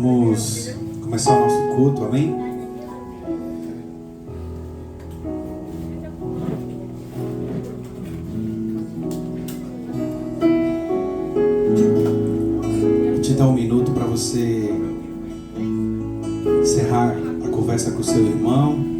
Vamos começar o nosso culto, amém? Vou te dar um minuto para você encerrar a conversa com o seu irmão.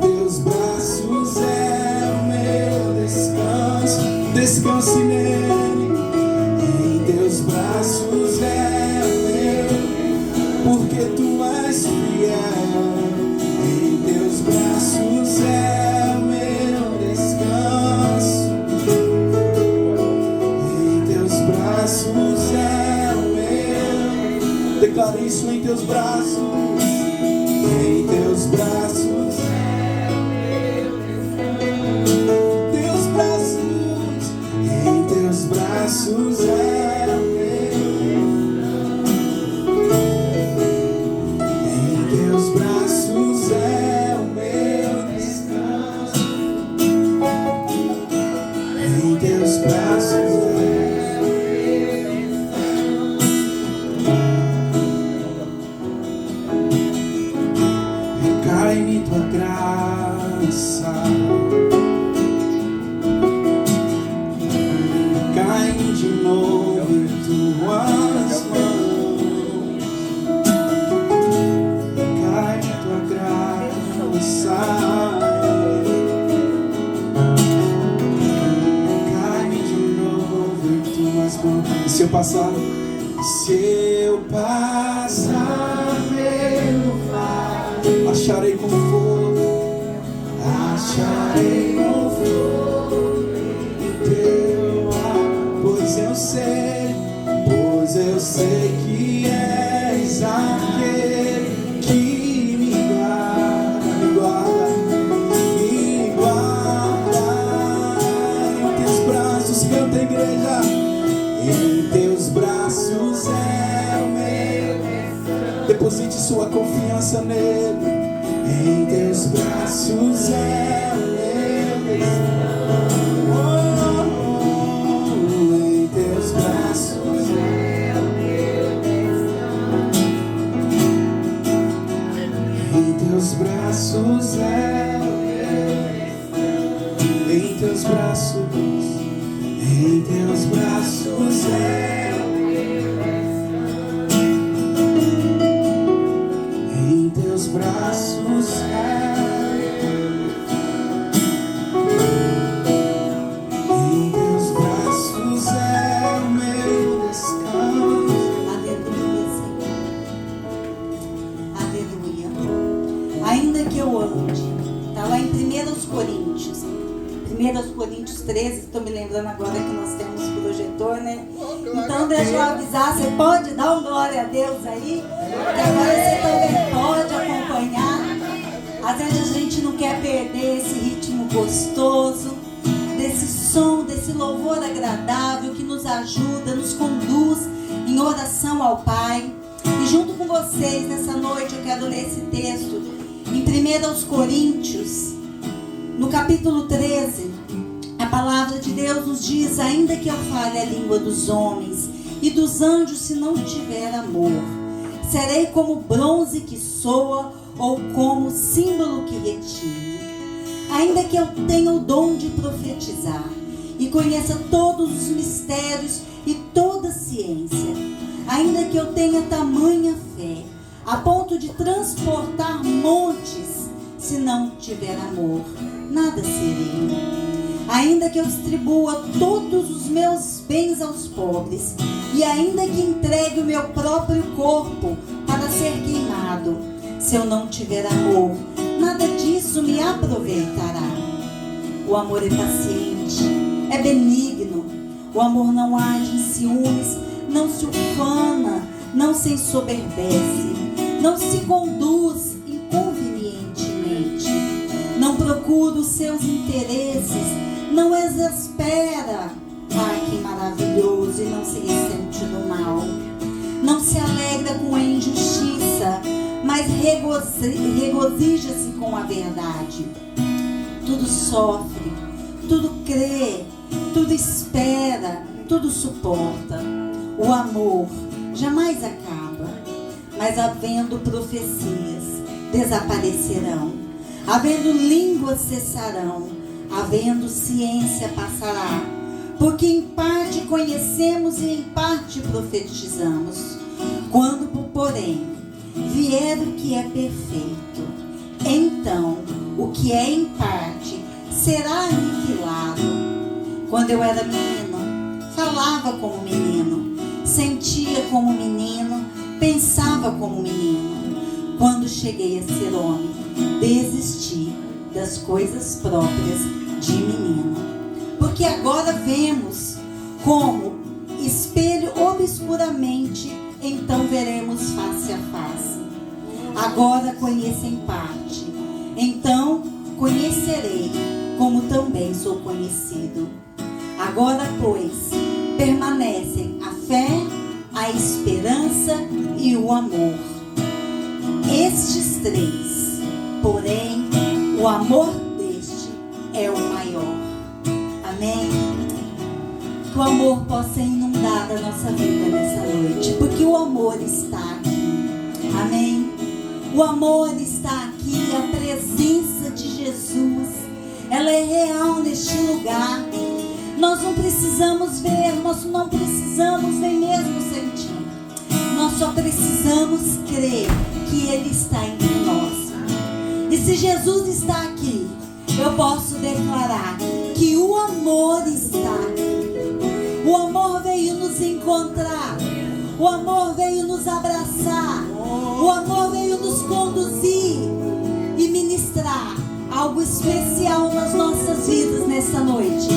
Teus passar. Se eu passar pelo vale, acharei conforto, acharei conforto em teu amor. Pois eu sei que és aquele que me guarda em teus braços. Canta, igreja. Em teus braços é o meu. Deposite sua confiança nele. Em teus braços é o meu descanso. Em teus braços é o meu descanso. Em teus braços é o meu descanso. Em teus braços. Em teus braços é o meu descanso. Em teus braços é em teus braços é o meu descanso. Aleluia, Senhor. Aleluia. Ainda que eu ande, está lá em 1 Coríntios. 1 Coríntios 13, estou me lembrando agora que nós temos projetor, né? Então deixa eu avisar, você pode dar um glória a Deus aí, que agora você também pode acompanhar. Às vezes a gente não quer perder esse ritmo gostoso, desse som, desse louvor agradável que nos ajuda, nos conduz em oração ao Pai. E junto com vocês nessa noite eu quero ler esse texto em 1 Coríntios, no capítulo 13, a palavra de Deus nos diz: ainda que eu fale a língua dos homens e dos anjos, se não tiver amor, serei como bronze que soa ou como símbolo que retine. Ainda que eu tenha o dom de profetizar e conheça todos os mistérios e toda a ciência, ainda que eu tenha tamanha fé, a ponto de transportar montes, se não tiver amor, nada serei. Ainda que eu distribua todos os meus bens aos pobres, e ainda que entregue o meu próprio corpo para ser queimado, se eu não tiver amor, nada disso me aproveitará. O amor é paciente, é benigno. O amor não age em ciúmes, não se ufana, não se ensoberbece, não se conduz inconvenientemente, não procura os seus interesses, não exaspera, que maravilhoso, e não se ressente do mal, não se alegra com a injustiça, mas regozija-se com a verdade. Tudo sofre, tudo crê, tudo espera, tudo suporta. O amor jamais acaba, mas havendo profecias, desaparecerão, havendo línguas cessarão, havendo ciência passará, porque em parte conhecemos e em parte profetizamos. Quando, porém, vier o que é perfeito, então o que é em parte será aniquilado. Quando eu era menino, falava como menino, sentia como menino, pensava como menino. Quando cheguei a ser homem, desisti das coisas próprias de menino. Porque agora vemos como espelho obscuramente, então veremos face a face. Agora conheço em parte, então conhecerei como também sou conhecido. Agora, pois, permanecem a fé, a esperança e o amor. Estes três, porém, o amor deste é o maior. Amém? Que o amor possa inundar a nossa vida nessa noite, porque o amor está aqui. Amém? O amor está aqui, a presença de Jesus, ela é real neste lugar. Nós não precisamos ver, nós não precisamos nem mesmo sentir. Nós só precisamos crer que Ele está entre nós. E se Jesus está aqui, eu posso declarar que o amor está aqui. O amor veio nos nos encontrar. O amor veio nos abraçar. O amor veio nos conduzir e ministrar algo especial nas nossas vidas nessa noite.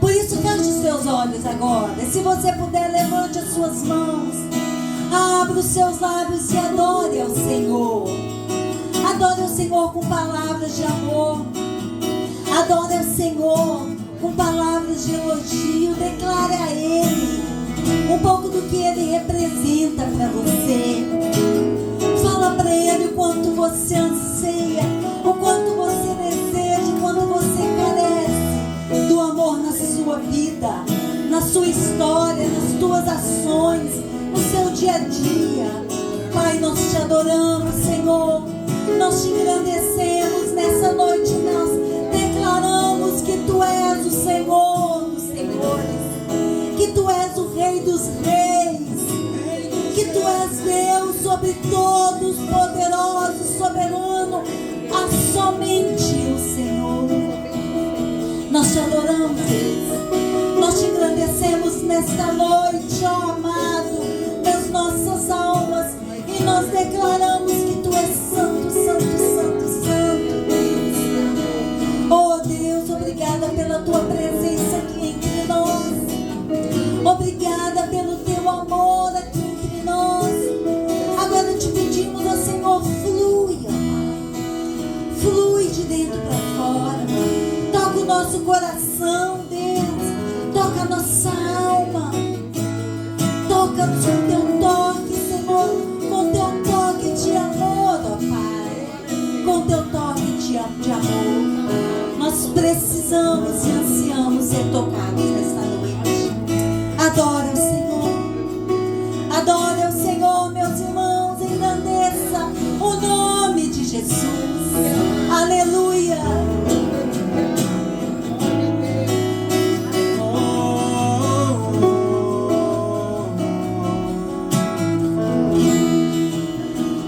Por isso, feche os seus olhos agora. E se você puder, levante as suas mãos. Abra os seus lábios e adore ao Senhor. Adore ao Senhor com palavras de amor. Adore ao Senhor com palavras de elogio. Declare a Ele um pouco do que Ele representa para você. Fala para Ele o quanto você anseia, o quanto você deseja, o quanto você carece do amor na sua vida, na sua história, nas suas ações, no seu dia a dia. Pai, nós te adoramos, Senhor. Nós te engrandecemos nessa noite. Nós declaramos que Tu és o Senhor dos senhores, que Tu és o Rei dos reis, que Tu és Deus sobre todos, poderoso, soberano, há somente o Senhor. Nós te adoramos, nós te engrandecemos nesta noite, ó amado, das nossas almas, e nós declaramos que Tu és santo, santo, santo, santo, Deus. Oh Deus, obrigada pela Tua presença aqui entre nós. Obrigada pelo Teu amor aqui entre nós. Agora te pedimos, ó Senhor, flui, ó Pai. Flui de dentro para fora. Toca o nosso coração, Deus. Toca a nossa alma. Toca-nos com Teu toque, Senhor. Com Teu toque de amor, ó Pai. Com Teu toque de amor. Nós precisamos e ansiamos ser tocados nesta noite. Adora o Senhor. Adore ao Senhor, meus irmãos. Engrandeça o nome de Jesus. Aleluia.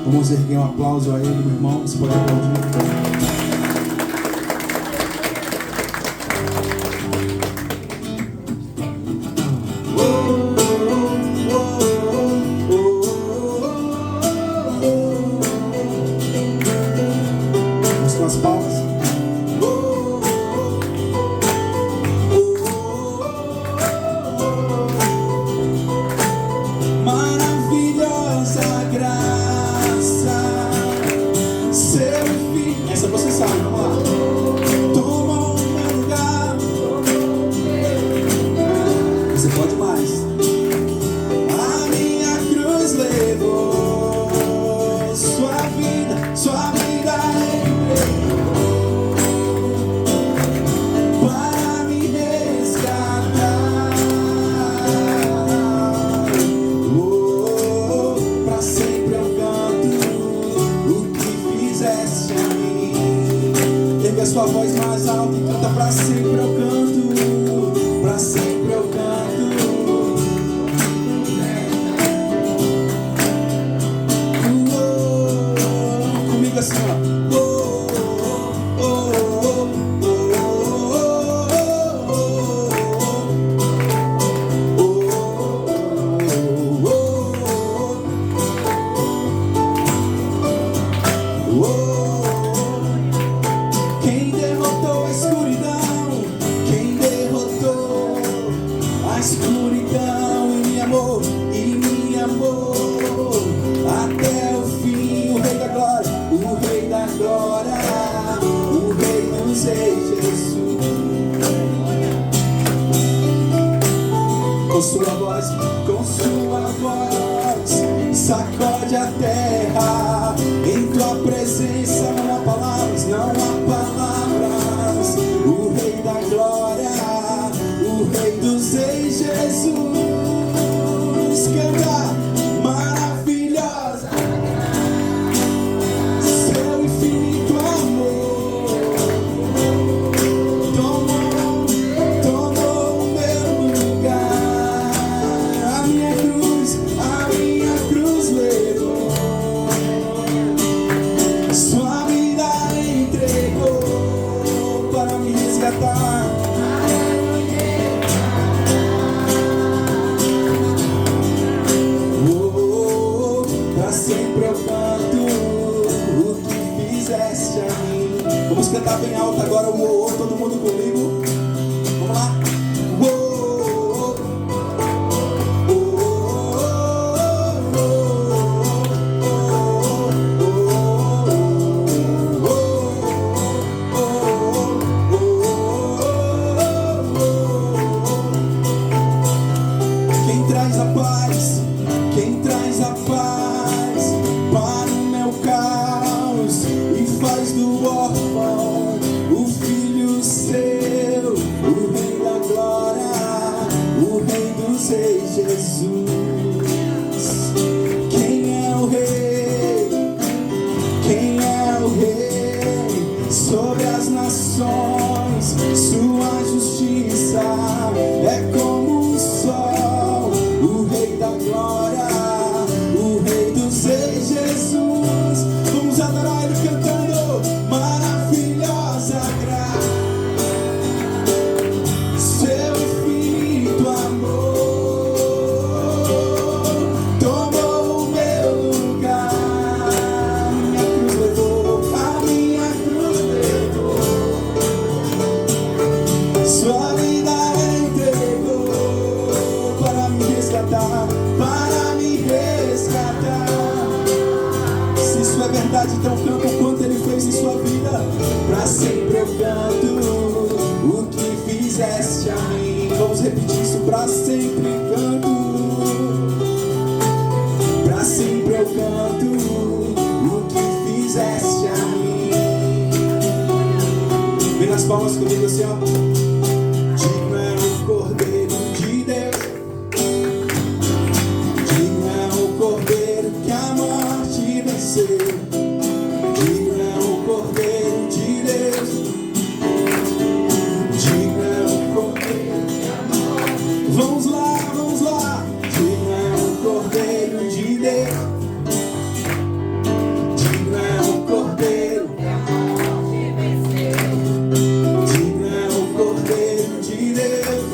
Vamos erguer um aplauso a Ele, meu irmão. Você pode aplaudir. Sua voz mais alta e canta: pra sempre eu canto, pra sempre eu canto. Comigo assim, ó. Com sua voz, sacode a terra. Em tua presença não há palavras, não há palavras. O Rei da glória, o Rei dos reis, Jesus. Canta, maravilhosa, seu infinito amor. Tomou o meu lugar. o uou, todo mundo comigo. Vamos lá. Uou, quem traz a paz, quem traz a paz para o meu caos e faz do órfão o filho seu, o Rei da glória, o Rei dos reis, Jesus. Quem é o Rei? Quem é o Rei sobre as nações? Sua justiça é como o sol, o Rei da glória, o Rei dos reis, Jesus. Vamos adorar Ele cantando maravilhosa graça, seu infinito amor tomou o meu lugar, minha cruz levou, a minha cruz levou, sua vida entregou para me resgatar, para me resgatar. Se isso é verdade, então canta o quanto Ele fez em sua vida. Pra sempre eu canto o que fizeste a mim. Vamos repetir isso. Pra sempre canto, pra sempre eu canto o que fizeste a mim. Vem nas palmas comigo assim, ó. Digno é o Cordeiro de Deus, digno é o Cordeiro que a morte venceu. Digno é o Cordeiro de Deus, digno é o Cordeiro que a morte. Vamos lá, vamos lá. Digno é o Cordeiro de Deus, digno é o Cordeiro que a morte venceu. Digno é o Cordeiro de Deus,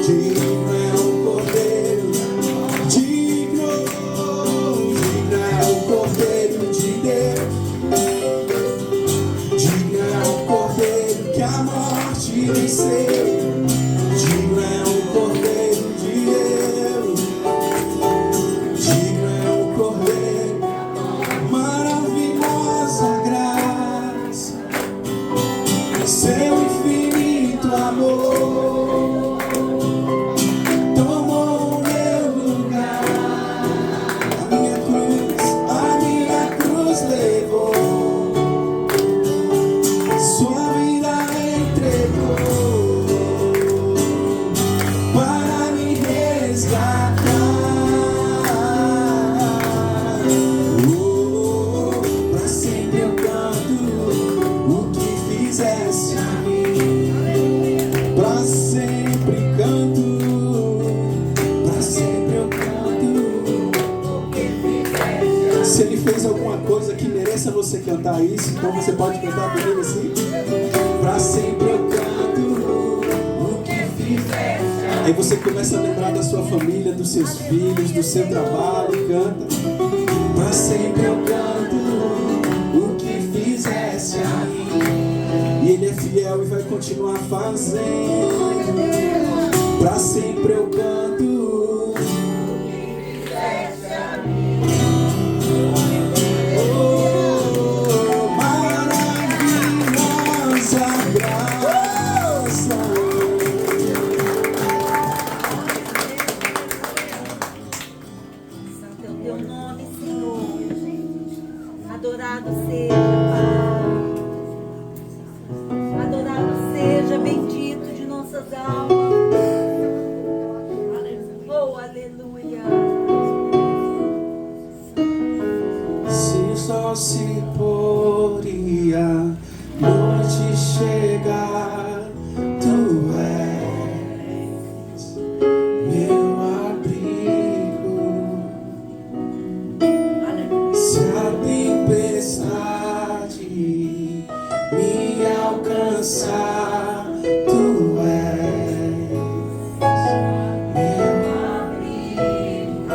digno é o Cordeiro, digno é o Cordeiro de Deus, digno é o Cordeiro que a morte venceu. Digno é o Cordeiro de Deus, digno é o Cordeiro, maravilhosa graça, seu infinito amor tomou o meu lugar, a minha cruz levou, sua vida entregou para me resgatar. Pra sempre eu canto o que fizeste a mim. Pra sempre canto, pra sempre eu canto o que fizeste a mim. Se Ele fez alguma coisa que mereça você cantar isso, então você pode cantar comigo assim. Pra sempre eu canto o que fizeste. Aí você começa a lembrar da sua família, dos seus filhos, do seu trabalho e canta. Pra sempre eu canto o que fizeste a mim. E Ele é fiel e vai continuar fazendo. Pra sempre eu canto o que fizeste a mim. Oh, maravilhosa graça. Santo é o teu nome, Senhor. Adorado seja, Pai. Adorado seja, bendito de nossas almas. Oh, aleluia. Se o sol se pôr e a noite chegar, Tu és meu abrigo. Se a tempestade me alcançar, Tu és meu abrigo.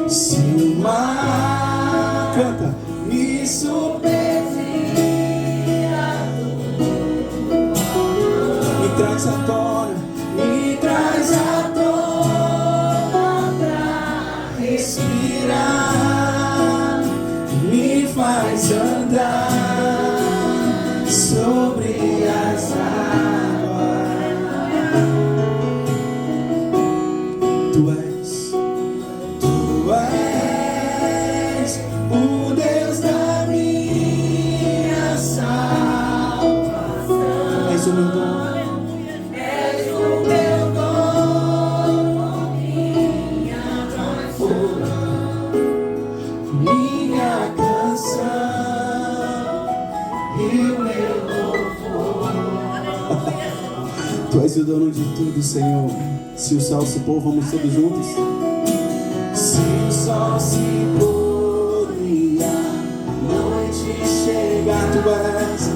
Se o mar canta me submergir, traz à tona, me traz à tona pra respirar, me faz andar sobre as águas. Tu és o Deus da minha salvação. És o meu dom. És o meu dom, minha minha canção e o meu louvor. Tu és o dono de tudo, Senhor. Se o sol se pôr, vamos todos juntos. Se o sol se pôr e a noite chegar, tu és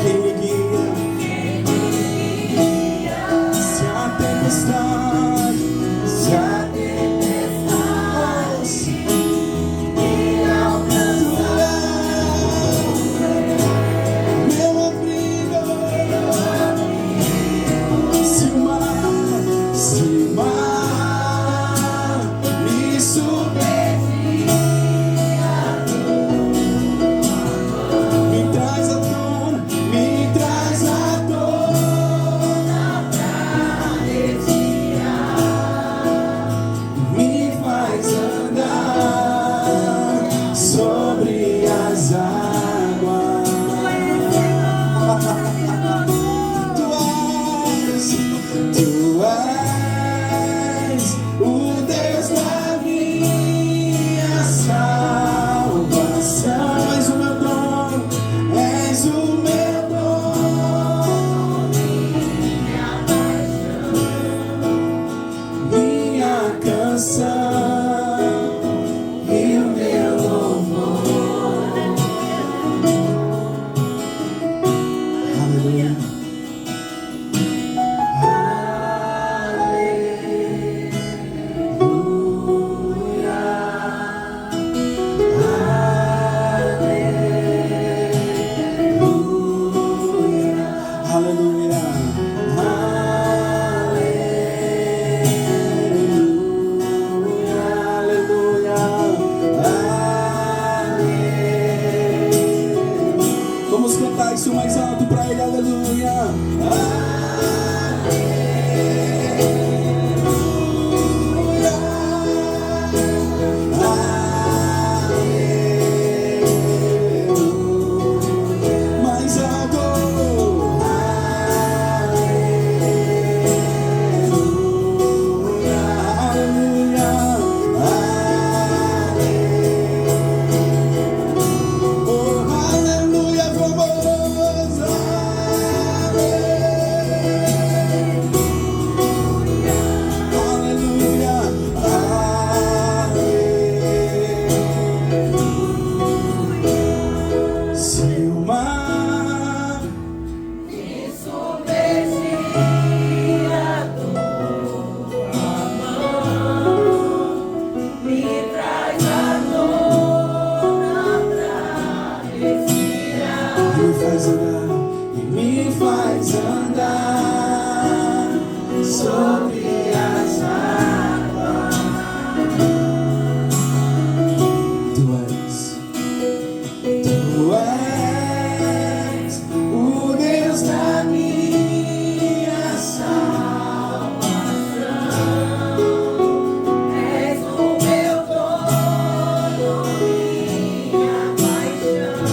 quem me guia. Se a tempestade me alcançar, meu abrigo, se o mar me submergir, me traz à tona pra respirar, me faz andar sobre as águas. Tu és o Deus da minha salvação. És o meu dom, és o meu dom, minha paixão, minha canção e o meu louvor. Aleluia. Aleluia, aleluia, aleluia. Vamos cantar isso mais alto para ele, aleluia. Mais alto. Me faz andar sobre as águas. Tu és o Deus da minha salvação. És o meu dono, minha paixão,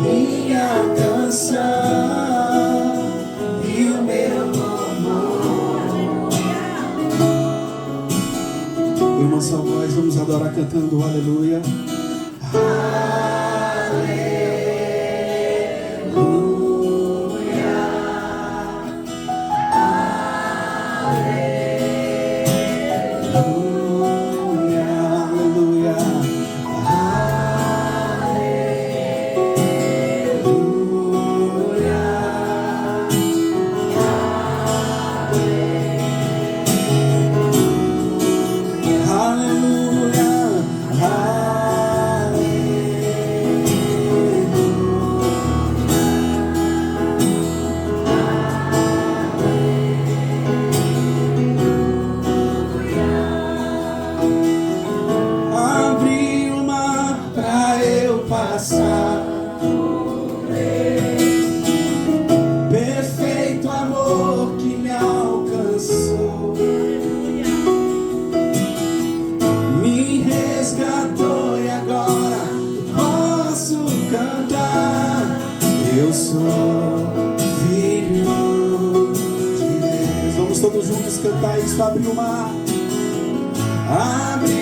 minha canção e o meu louvor. Em uma só voz, vamos adorar cantando aleluia. Aleluia. passar por ele. Perfeito amor que me alcançou, me resgatou e agora posso cantar. Eu sou filho de Deus. Vamos todos juntos cantar isso. Abre o mar, abre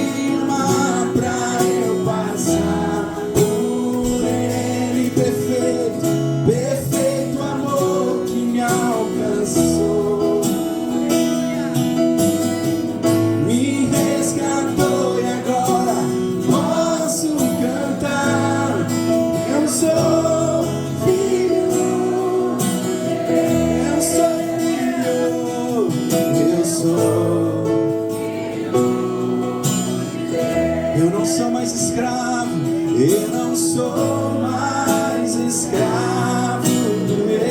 o mar pra eu passar por ele. Perfeito, perfeito amor que me alcançou, me resgatou e agora posso cantar. Eu sou filho, eu sou filho, eu sou. Eu não sou mais escravo, eu não sou mais escravo do medo.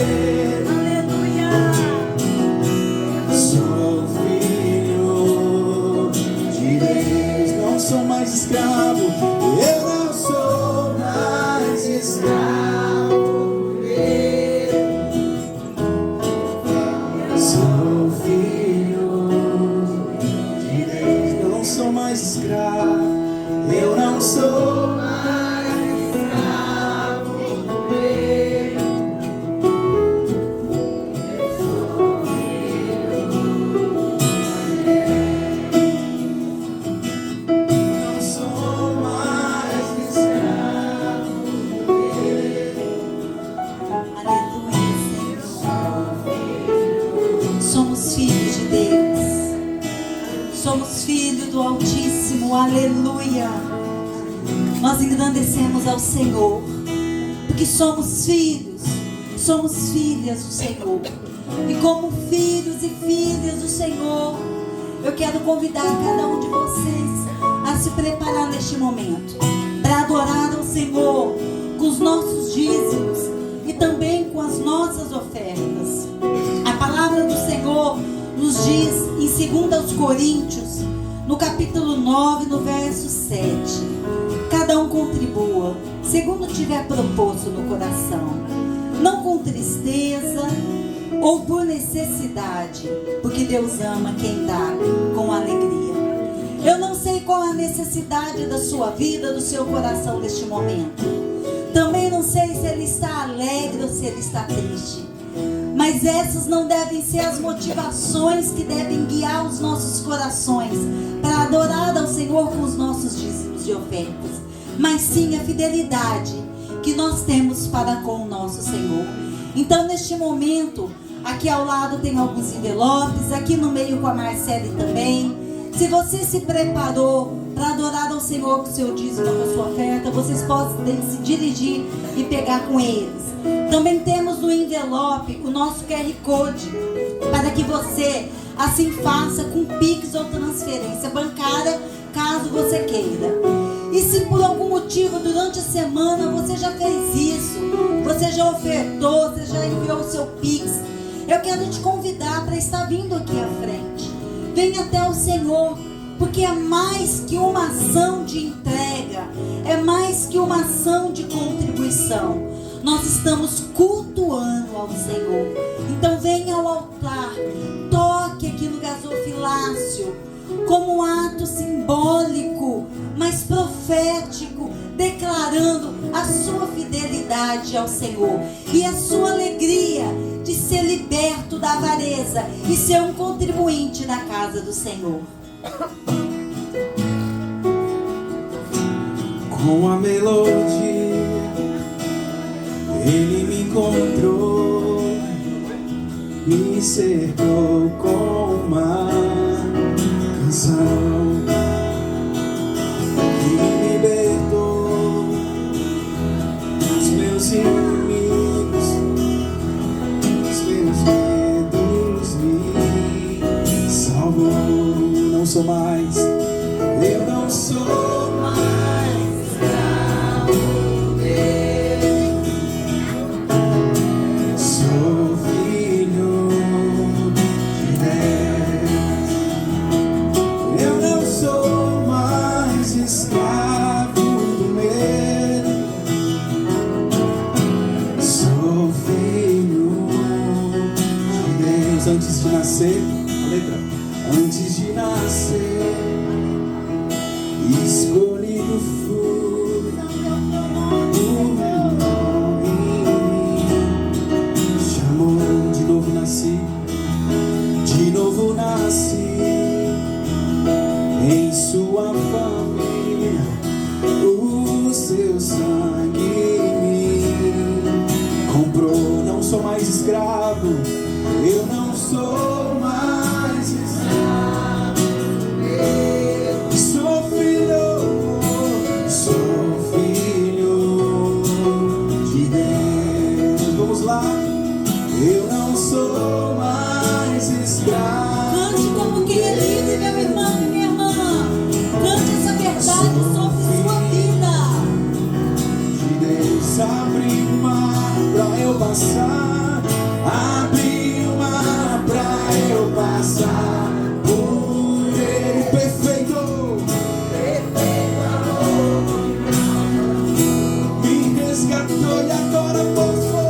Sou filho de Deus, não sou mais escravo, eu não sou mais escravo do medo. Sou filho de Deus, não sou mais escravo. Eu não sou mais escravo do medo. Eu sou filho de Deus. Não sou mais escravo do medo. Aleluia, Senhor. Somos filhos de Deus. Somos filhos do Altíssimo. Aleluia. Nós engrandecemos ao Senhor, porque somos filhos, somos filhas do Senhor. E como filhos e filhas do Senhor, eu quero convidar cada um de vocês a se preparar neste momento para adorar ao Senhor com os nossos dízimos e também com as nossas ofertas. A palavra do Senhor nos diz em 2 Coríntios, no capítulo 9, no verso 7, cada um contribua segundo tiver proposto no coração, não com tristeza ou por necessidade, porque Deus ama quem dá com alegria. Eu não sei qual a necessidade da sua vida, do seu coração neste momento. Também não sei se ele está alegre ou se ele está triste. Mas essas não devem ser as motivações que devem guiar os nossos corações para adorar ao Senhor com os nossos dízimos e ofertas, mas sim a fidelidade que nós temos para com o nosso Senhor. Então, neste momento, aqui ao lado tem alguns envelopes, aqui no meio com a Marcele também. Se você se preparou para adorar ao Senhor com o seu dízimo, com a sua oferta, vocês podem se dirigir e pegar com eles. Também temos no envelope o nosso QR Code, para que você assim faça com Pix ou transferência bancária, caso você queira. E se por algum motivo durante a semana você já fez isso, você já ofertou, você já enviou o seu Pix, eu quero te convidar para estar vindo aqui à frente. Venha até o Senhor, porque é mais que uma ação de entrega, é mais que uma ação de contribuição. Nós estamos cultuando ao Senhor. Então venha ao altar, toque aqui no gasofilácio, como um ato simbólico, mas profético, declarando a sua fidelidade ao Senhor e a sua alegria de ser liberto da avareza e ser um contribuinte na casa do Senhor. Com a melodia ele me encontrou, me cercou com uma canção que me libertou dos meus inimigos, dos meus medos, me salvou. Não sou mais, eu não sou mais escravo dele. Sou filho de Deus. Eu não sou mais escravo do medo. Antes de nascer, a letra. Antes de nascer, escolhido fui, o meu nome chamou. De novo nasci, de novo nasci em sua família. O seu sangue me comprou. Não sou mais escravo, eu não sou mais escravo. Sou filho de Deus. Vamos lá. Eu não sou mais escravo. Cante como quem é livre, meu irmão e minha irmã. Cante essa verdade sobre sua vida. De Deus, abri o mar pra eu passar. Abri o mar pra eu passar por ele. Perfeito, perfeito amor. Me resgatou e agora posso.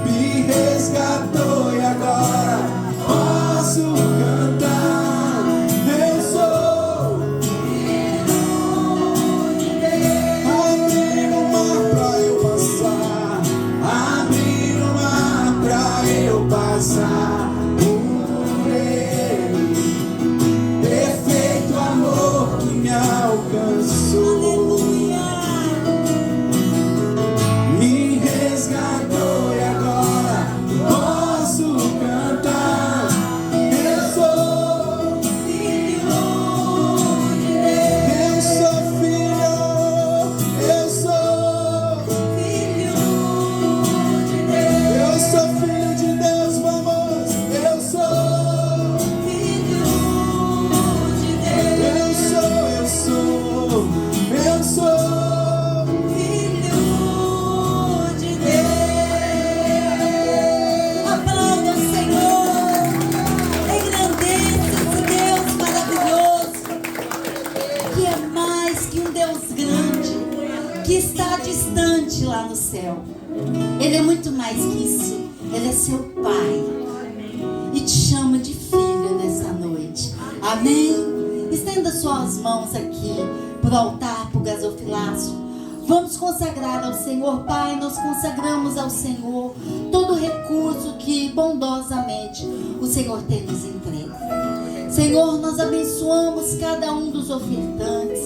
Me resgatou e agora posso cantar. Eu sou filho de Deus. Abri o mar pra eu passar. Abri o mar pra eu passar por ele. Perfeito amor que me alcançou. Aleluia. Me resgatou e agora posso cantar. Eu sou Filho de Deus. eu sou filho, eu sou Filho de Deus. eu sou filho de Deus, vamos. Eu sou Filho de Deus. eu sou eu sou eu sou Filho de Deus. Aplauda o Senhor. Engrandeça esse Deus maravilhoso, que é mais que um Deus grande, que está distante lá no céu. Ele é muito mais que isso. Ele é seu Pai e te chama de filho nessa noite. Amém? Estenda suas mãos aqui para o altar, para o gasofilácio. Vamos consagrar ao Senhor. Pai, nós consagramos ao Senhor todo o recurso que bondosamente o Senhor tem nos entregue. Senhor, nós abençoamos cada um dos ofertantes,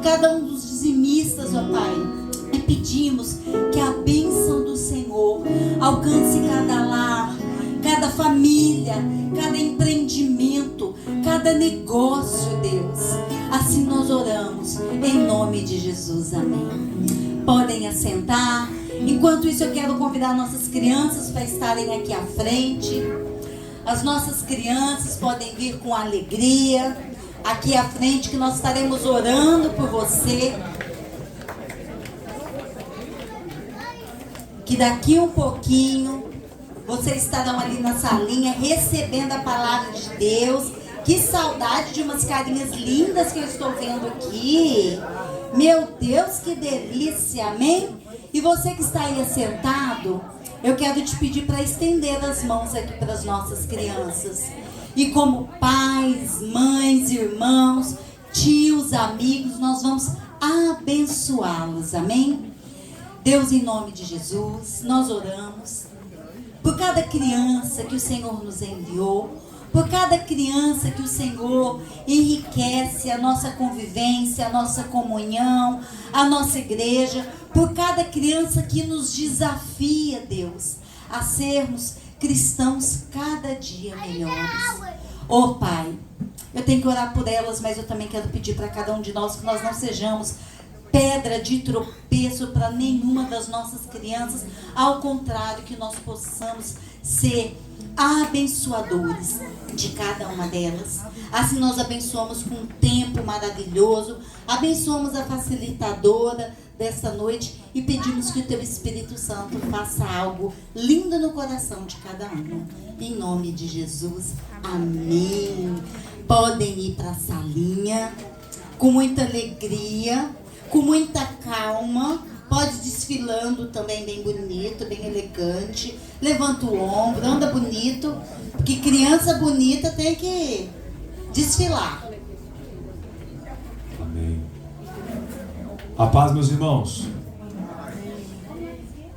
cada um dos dizimistas, ó Pai, e pedimos que a bênção do Senhor alcance cada lar, cada família, cada empreendimento, cada negócio, Deus. Assim nós oramos, em nome de Jesus, amém. Podem assentar. Enquanto isso, eu quero convidar nossas crianças para estarem aqui à frente. As nossas crianças podem vir com alegria aqui à frente, que nós estaremos orando por você. Que daqui um pouquinho vocês estarão ali na salinha recebendo a palavra de Deus. Que saudade de umas carinhas lindas que eu estou vendo aqui. Meu Deus, que delícia, amém? E você que está aí assentado, eu quero te pedir para estender as mãos aqui para as nossas crianças. E como pais, mães, irmãos, tios, amigos, nós vamos abençoá-los, amém? Deus, em nome de Jesus, nós oramos por cada criança que o Senhor nos enviou, por cada criança que o Senhor enriquece a nossa convivência, a nossa comunhão, a nossa igreja, por cada criança que nos desafia, Deus, a sermos cristãos cada dia melhores. Oh Pai, eu tenho que orar por elas, mas eu também quero pedir para cada um de nós que nós não sejamos pedra de tropeço para nenhuma das nossas crianças. Ao contrário, que nós possamos ser abençoadores de cada uma delas. Assim nós abençoamos com um tempo maravilhoso, abençoamos a facilitadora desta noite e pedimos que o Teu Espírito Santo faça algo lindo no coração de cada um. Em nome de Jesus, amém. Podem ir para a salinha com muita alegria, com muita calma. Pode desfilar desfilando também bem bonito, bem elegante, levanta o ombro, anda bonito, porque criança bonita tem que desfilar. Amém. A paz, meus irmãos.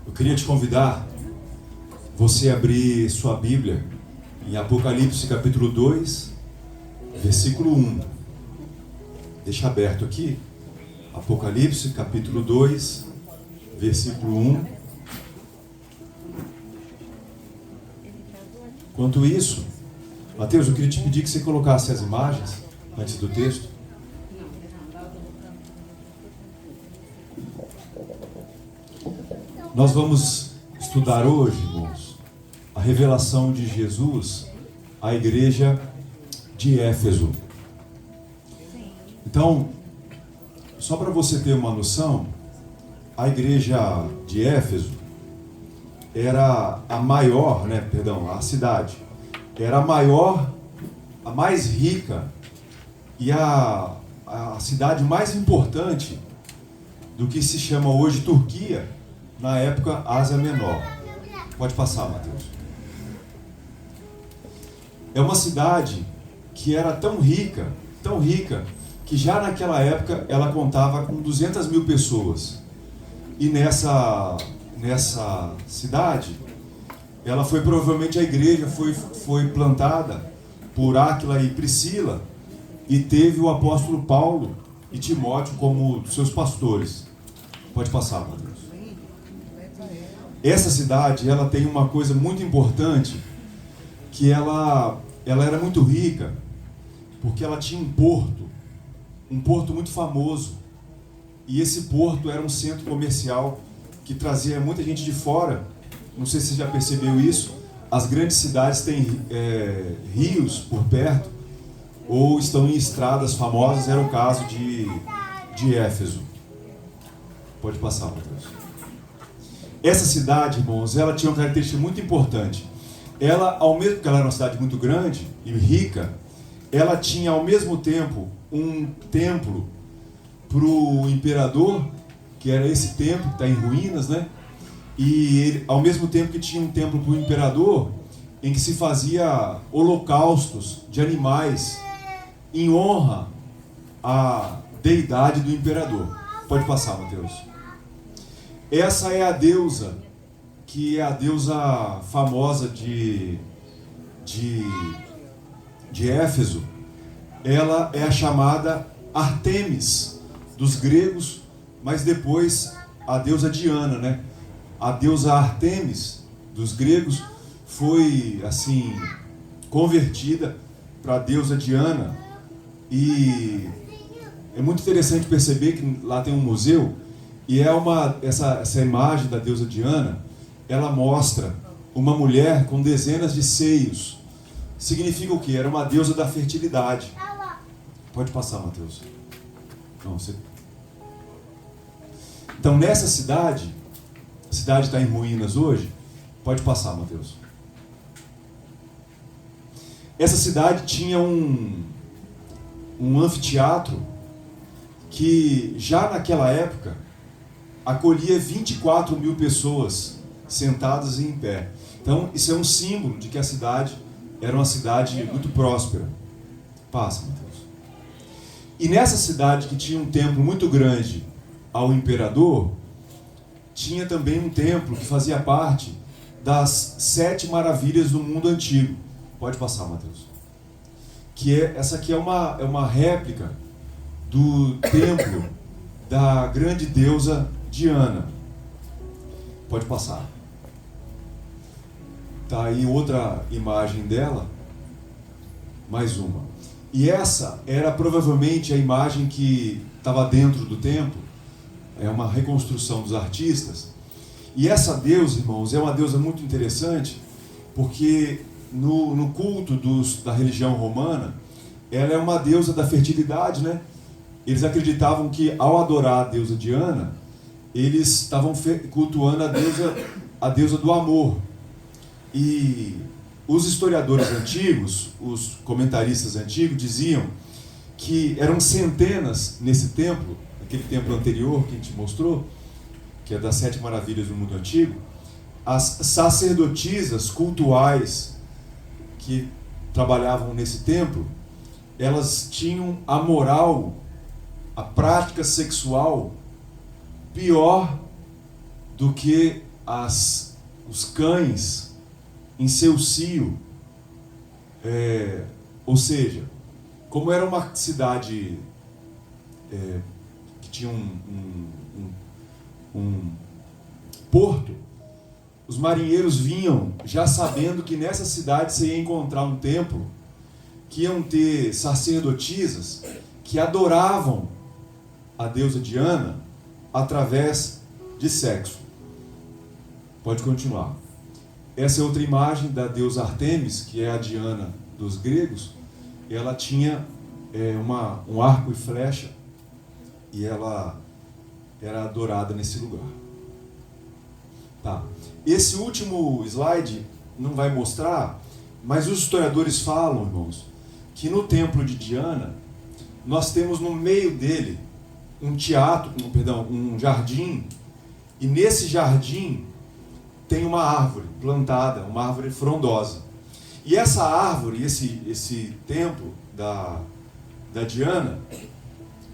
Eu queria te convidar você a abrir sua Bíblia em Apocalipse capítulo 2, versículo 1. Deixa aberto aqui. Apocalipse capítulo 2, versículo 1. Enquanto isso, Mateus, eu queria te pedir que você colocasse as imagens antes do texto. Nós vamos estudar hoje, irmãos, a revelação de Jesus à igreja de Éfeso. Então, só para você ter uma noção, a igreja de Éfeso era a maior, a cidade, era a maior, a mais rica e a cidade mais importante do que se chama hoje Turquia, na época Ásia Menor. Pode passar, Mateus. É uma cidade que era tão rica, que já naquela época ela contava com 200 mil pessoas. E nessa cidade, ela foi provavelmente a igreja, foi plantada por Áquila e Priscila, e teve o apóstolo Paulo e Timóteo como seus pastores. Pode passar, Mateus. Essa cidade, ela tem uma coisa muito importante, que ela era muito rica, porque ela tinha um porto muito famoso, e esse porto era um centro comercial que trazia muita gente de fora. Não sei se você já percebeu isso, as grandes cidades têm rios por perto, ou estão em estradas famosas, era o caso de Éfeso. Pode passar, Mateus. Essa cidade, irmãos, ela tinha uma característica muito importante. Ela, ao mesmo que ela era uma cidade muito grande e rica, ela tinha ao mesmo tempo um templo para o imperador, que era esse templo que está em ruínas, E ele, ao mesmo tempo que tinha um templo para o imperador, em que se fazia holocaustos de animais em honra à deidade do imperador. Pode passar, Mateus. Essa é a deusa, que é a deusa famosa de Éfeso. Ela é a chamada Artemis dos gregos, mas depois a deusa Diana, A deusa Artemis dos gregos foi, assim, convertida para a deusa Diana. E é muito interessante perceber que lá tem um museu, e essa imagem da deusa Diana, ela mostra uma mulher com dezenas de seios. Significa o quê? Era uma deusa da fertilidade. Pode passar, Mateus. Então, nessa cidade, a cidade está em ruínas hoje. Pode passar, Mateus. Essa cidade tinha um anfiteatro que já naquela época acolhia 24 mil pessoas sentadas e em pé. Então, isso é um símbolo de que a cidade era uma cidade muito próspera. Passa, Mateus. E nessa cidade, que tinha um templo muito grande ao imperador, tinha também um templo que fazia parte das 7 maravilhas do mundo antigo. Pode passar, Mateus. Essa aqui é uma réplica do templo da grande deusa Diana. Pode passar. Tá aí outra imagem dela. Mais uma. E essa era provavelmente a imagem que estava dentro do templo. É uma reconstrução dos artistas. E essa deusa, irmãos, é uma deusa muito interessante, porque no culto da religião romana, ela é uma deusa da fertilidade, Eles acreditavam que, ao adorar a deusa Diana, eles estavam cultuando a deusa do amor. E os historiadores antigos, os comentaristas antigos, diziam que eram centenas nesse templo, aquele templo anterior que a gente mostrou, que é das 7 maravilhas do mundo antigo, as sacerdotisas cultuais que trabalhavam nesse templo, elas tinham a moral, a prática sexual pior do que os cães em seu cio. Ou seja, como era uma cidade que tinha um porto, os marinheiros vinham já sabendo que nessa cidade você ia encontrar um templo, que iam ter sacerdotisas que adoravam a deusa Diana através de sexo. Pode continuar. Essa é outra imagem da deusa Artemis, que é a Diana dos gregos. Ela tinha um arco e flecha, e ela era adorada nesse lugar. Tá. Esse último slide não vai mostrar, mas os historiadores falam, irmãos, que no templo de Diana nós temos no meio dele um jardim, e nesse jardim tem uma árvore plantada, uma árvore frondosa. E essa árvore, esse templo da Diana,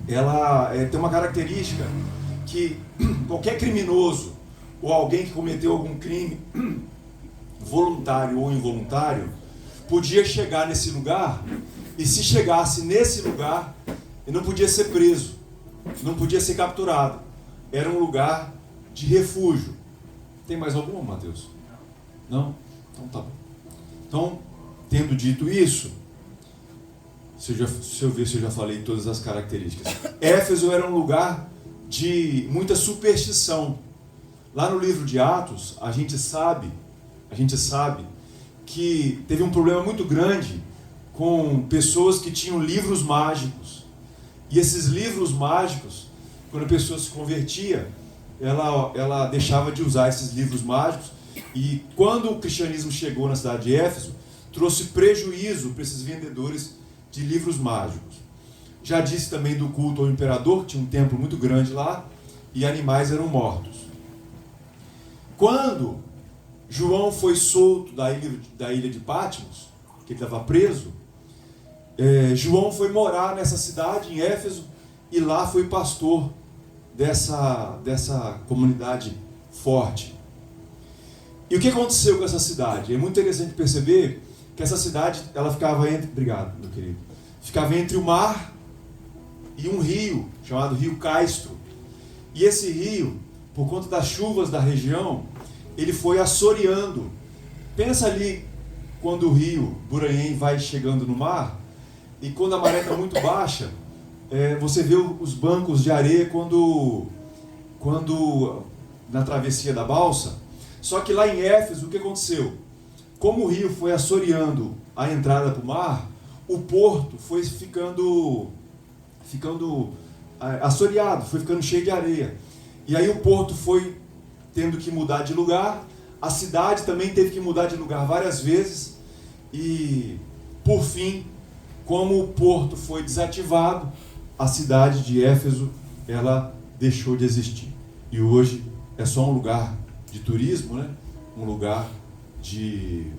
ela tem uma característica que qualquer criminoso ou alguém que cometeu algum crime, voluntário ou involuntário, podia chegar nesse lugar, e se chegasse nesse lugar, ele não podia ser preso, não podia ser capturado. Era um lugar de refúgio. Tem mais alguma, Mateus? Não? Então tá bom. Então, tendo dito isso, deixa eu ver se eu já falei todas as características. Éfeso era um lugar de muita superstição. Lá no livro de Atos, a gente sabe que teve um problema muito grande com pessoas que tinham livros mágicos. E esses livros mágicos, quando a pessoa se convertia, ela deixava de usar esses livros mágicos. E quando o cristianismo chegou na cidade de Éfeso, trouxe prejuízo para esses vendedores de livros mágicos. Já disse também do culto ao imperador, que tinha um templo muito grande lá, e animais eram mortos. Quando João foi solto da ilha de Patmos, que ele estava preso, João foi morar nessa cidade, em Éfeso, e lá foi pastor dessa comunidade forte. E o que aconteceu com essa cidade? É muito interessante perceber que essa cidade, ela ficava entre... Obrigado, meu querido. Ficava entre o mar e um rio, chamado Rio Castro. E esse rio, por conta das chuvas da região, ele foi assoreando. Pensa ali, quando o rio Buranhém vai chegando no mar, e quando a maré está muito baixa, você vê os bancos de areia quando na travessia da balsa. Só que lá em Éfeso, o que aconteceu? Como o rio foi assoreando a entrada para o mar, o porto foi ficando assoreado, foi ficando cheio de areia. E aí o porto foi tendo que mudar de lugar, a cidade também teve que mudar de lugar várias vezes, e por fim, como o porto foi desativado, a cidade de Éfeso, ela deixou de existir. E hoje é só um lugar de turismo, né? Um lugar de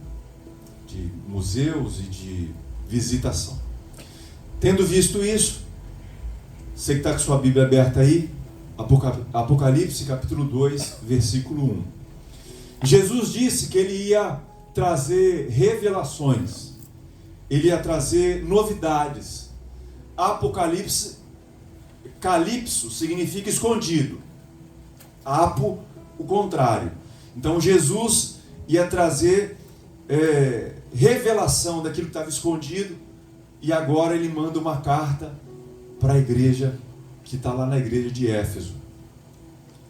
museus e de visitação. Tendo visto isso, você que está com sua Bíblia aberta aí, Apocalipse capítulo 2, versículo 1. Jesus disse que ele ia trazer revelações, ele ia trazer novidades. Apocalipse, calipso significa escondido, apo, o contrário. Então Jesus ia trazer revelação daquilo que estava escondido, e agora ele manda uma carta para a igreja que está lá na igreja de Éfeso.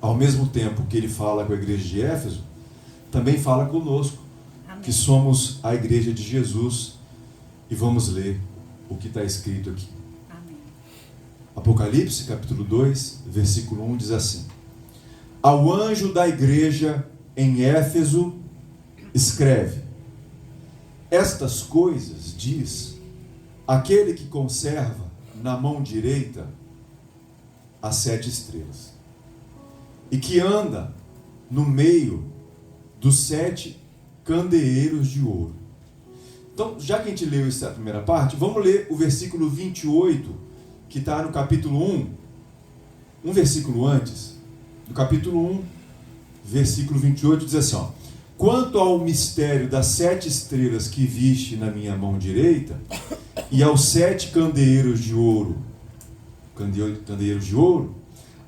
Ao mesmo tempo que ele fala com a igreja de Éfeso, também fala conosco. Amém. Que somos a igreja de Jesus, e vamos ler o que está escrito aqui. Amém. Apocalipse capítulo 2, versículo 1 diz assim: Ao anjo da igreja em Éfeso escreve: Estas coisas diz aquele que conserva na mão direita as 7 estrelas, e que anda no meio dos 7 candeeiros de ouro. Então, já que a gente leu essa primeira parte, vamos ler o versículo 28, que está no capítulo 1, um versículo antes, do capítulo 1, versículo 28, diz assim, ó: quanto ao mistério das 7 estrelas que viste na minha mão direita, e aos 7 candeeiros de ouro,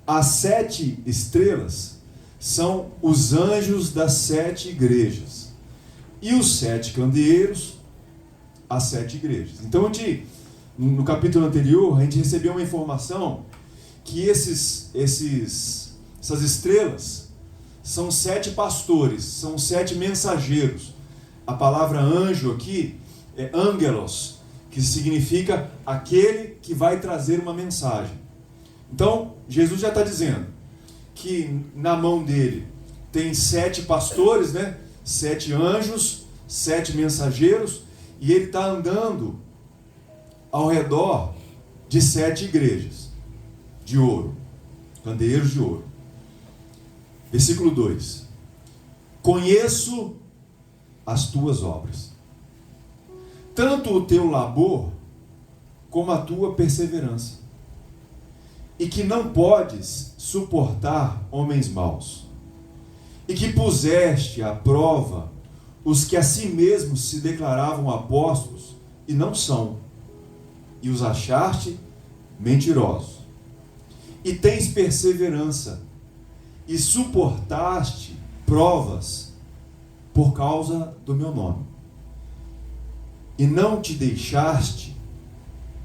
as 7 estrelas são os anjos das 7 igrejas, e os 7 candeeiros, as 7 igrejas. Então, no capítulo anterior, a gente recebeu uma informação que essas estrelas são 7 pastores, são 7 mensageiros. A palavra anjo aqui é angelos, que significa aquele que vai trazer uma mensagem. Então, Jesus já está dizendo que na mão dele tem 7 pastores, 7 anjos, 7 mensageiros, e ele está andando ao redor de 7 igrejas de ouro, candeeiros de ouro. Versículo 2: conheço as tuas obras, tanto o teu labor como a tua perseverança, e que não podes suportar homens maus, e que puseste à prova os que a si mesmos se declaravam apóstolos e não são, e os achaste mentirosos. E tens perseverança, e suportaste provas por causa do meu nome, e não te deixaste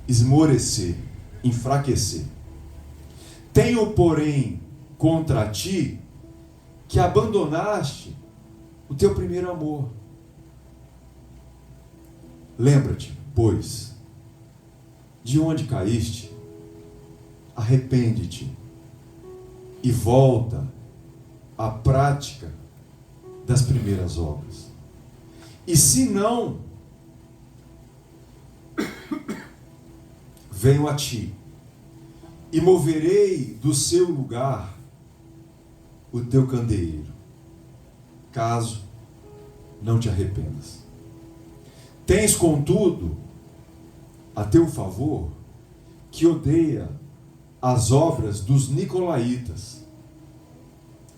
esmorecer, enfraquecer. Tenho, porém, contra ti que abandonaste o teu primeiro amor. Lembra-te, pois, de onde caíste, arrepende-te e volta à prática das primeiras obras. E se não, venho a ti e moverei do seu lugar o teu candeeiro, caso não te arrependas. Tens, contudo, a teu favor, que odeia as obras dos nicolaítas,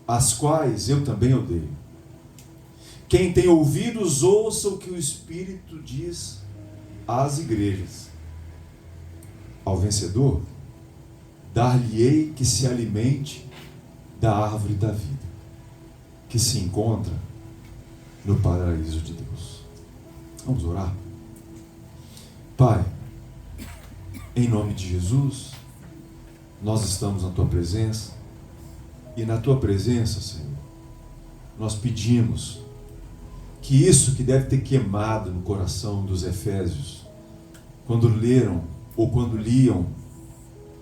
as quais eu também odeio. Quem tem ouvidos, ouça o que o Espírito diz às igrejas. Ao vencedor, dar-lhe-ei que se alimente da árvore da vida, que se encontra no paraíso de Deus. Vamos orar? Pai, em nome de Jesus, nós estamos na Tua presença, e na Tua presença, Senhor, nós pedimos que isso que deve ter queimado no coração dos efésios, quando leram ou quando liam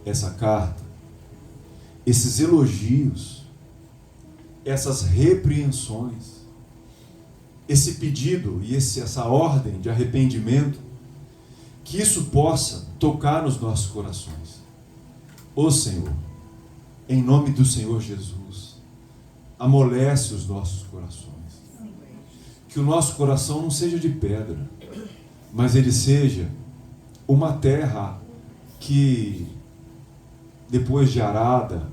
essa carta, esses elogios, essas repreensões, esse pedido e essa ordem de arrependimento, que isso possa tocar nos nossos corações. Ó Senhor, em nome do Senhor Jesus, amolece os nossos corações. Que o nosso coração não seja de pedra, mas ele seja uma terra que, depois de arada,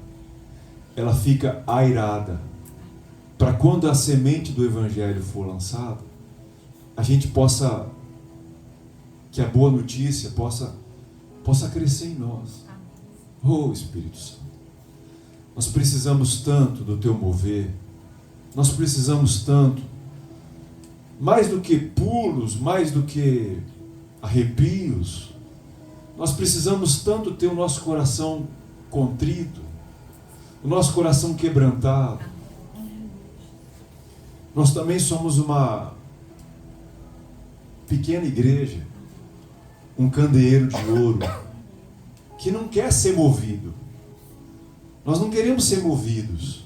ela fica airada, para quando a semente do Evangelho for lançada, a gente possa, que a boa notícia possa crescer em nós. Oh Espírito Santo, nós precisamos tanto do Teu mover, nós precisamos tanto, mais do que pulos, mais do que arrepios, nós precisamos tanto ter o nosso coração contrito, o nosso coração quebrantado. Nós também somos uma pequena igreja, um candeeiro de ouro, que não quer ser movido. Nós não queremos ser movidos,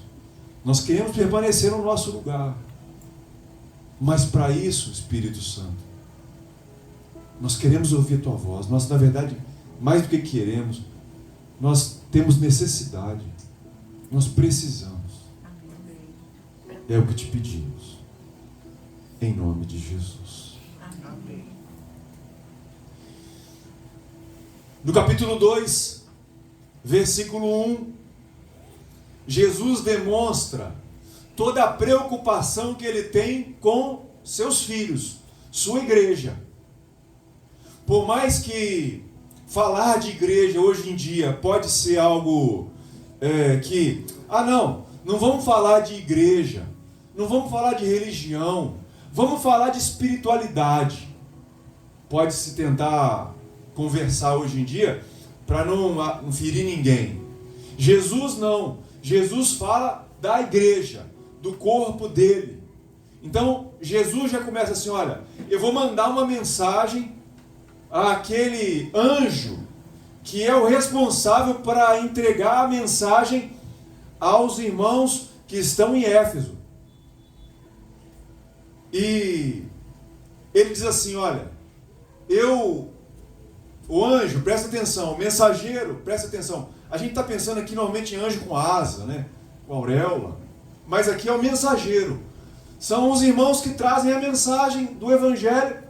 nós queremos permanecer no nosso lugar. Mas para isso, Espírito Santo, nós queremos ouvir a Tua voz. Nós, na verdade, mais do que queremos, nós temos necessidade, nós precisamos. É o que te pedimos. Em nome de Jesus. Amém. No capítulo 2, versículo 1, Jesus demonstra toda a preocupação que ele tem com seus filhos, sua igreja. Por mais que falar de igreja hoje em dia pode ser algo não vamos falar de igreja, não vamos falar de religião, vamos falar de espiritualidade. Pode-se tentar conversar hoje em dia para não ferir ninguém. Jesus não. Jesus fala da igreja, do corpo dele. Então, Jesus já começa assim, olha, eu vou mandar uma mensagem àquele anjo que é o responsável para entregar a mensagem aos irmãos que estão em Éfeso. E ele diz assim, olha, o anjo, presta atenção, o mensageiro, presta atenção. A gente está pensando aqui normalmente em anjo com asa, né? Com auréola. Mas aqui é o mensageiro. São os irmãos que trazem a mensagem do Evangelho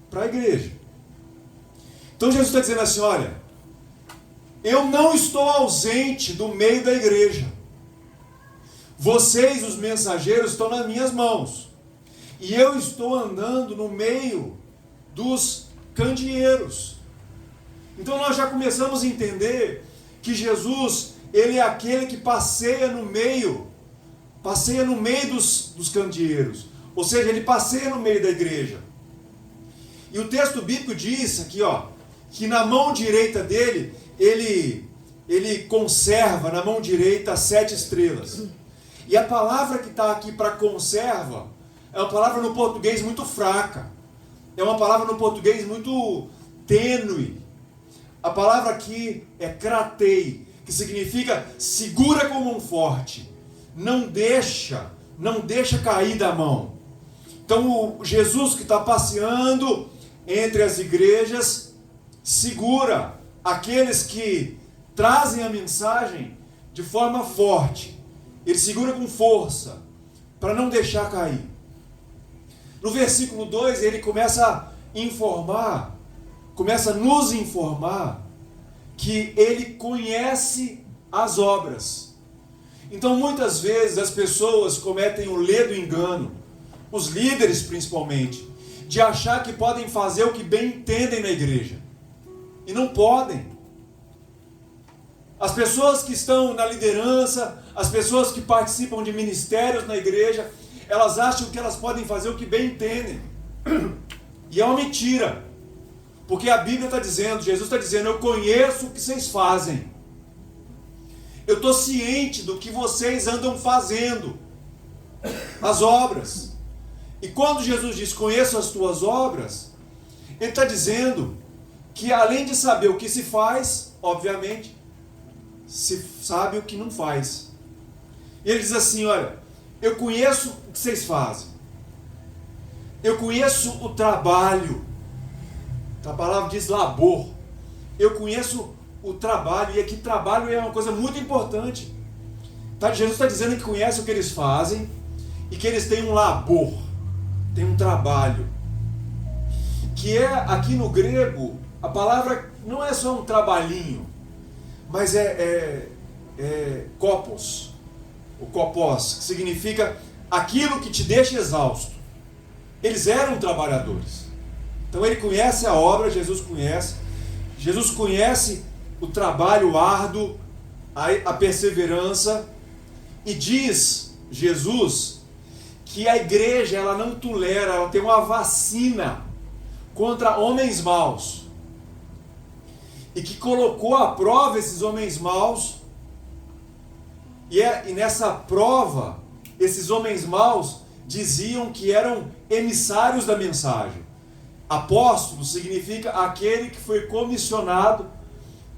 para a igreja. Então Jesus está dizendo assim, olha, eu não estou ausente do meio da igreja. Vocês, os mensageiros, estão nas minhas mãos. E eu estou andando no meio dos candeeiros. Então nós já começamos a entender que Jesus, ele é aquele que passeia no meio dos candeeiros. Ou seja, ele passeia no meio da igreja. E o texto bíblico diz aqui, que na mão direita dele, ele conserva na mão direita 7 estrelas. E a palavra que está aqui para conserva é uma palavra no português muito fraca. É uma palavra no português muito tênue. A palavra aqui é kratei, que significa segura como um forte. Não deixa cair da mão. Então o Jesus que está passeando entre as igrejas segura aqueles que trazem a mensagem de forma forte. Ele segura com força para não deixar cair. No versículo 2 ele começa a nos informar que ele conhece as obras. Então muitas vezes as pessoas cometem o ledo engano, os líderes principalmente, de achar que podem fazer o que bem entendem na igreja. E não podem. As pessoas que estão na liderança, as pessoas que participam de ministérios na igreja, elas acham que elas podem fazer o que bem entendem. E é uma mentira. Porque a Bíblia está dizendo, Jesus está dizendo, eu conheço o que vocês fazem. Eu estou ciente do que vocês andam fazendo. As obras. E quando Jesus diz, conheço as tuas obras, ele está dizendo que além de saber o que se faz, obviamente, se sabe o que não faz. E ele diz assim, olha, eu conheço o que vocês fazem. Eu conheço o trabalho. A palavra diz labor. Eu conheço o trabalho, e aqui trabalho é uma coisa muito importante. Jesus está dizendo que conhece o que eles fazem e que eles têm um labor, têm um trabalho. Que é, aqui no grego, a palavra não é só um trabalhinho, mas é kopos, o kopos, que significa aquilo que te deixa exausto. Eles eram trabalhadores. Então ele conhece a obra, Jesus conhece o trabalho árduo, a perseverança, e diz Jesus que a igreja ela não tolera, ela tem uma vacina contra homens maus, e que colocou à prova esses homens maus, e nessa prova, esses homens maus diziam que eram emissários da mensagem. Apóstolo significa aquele que foi comissionado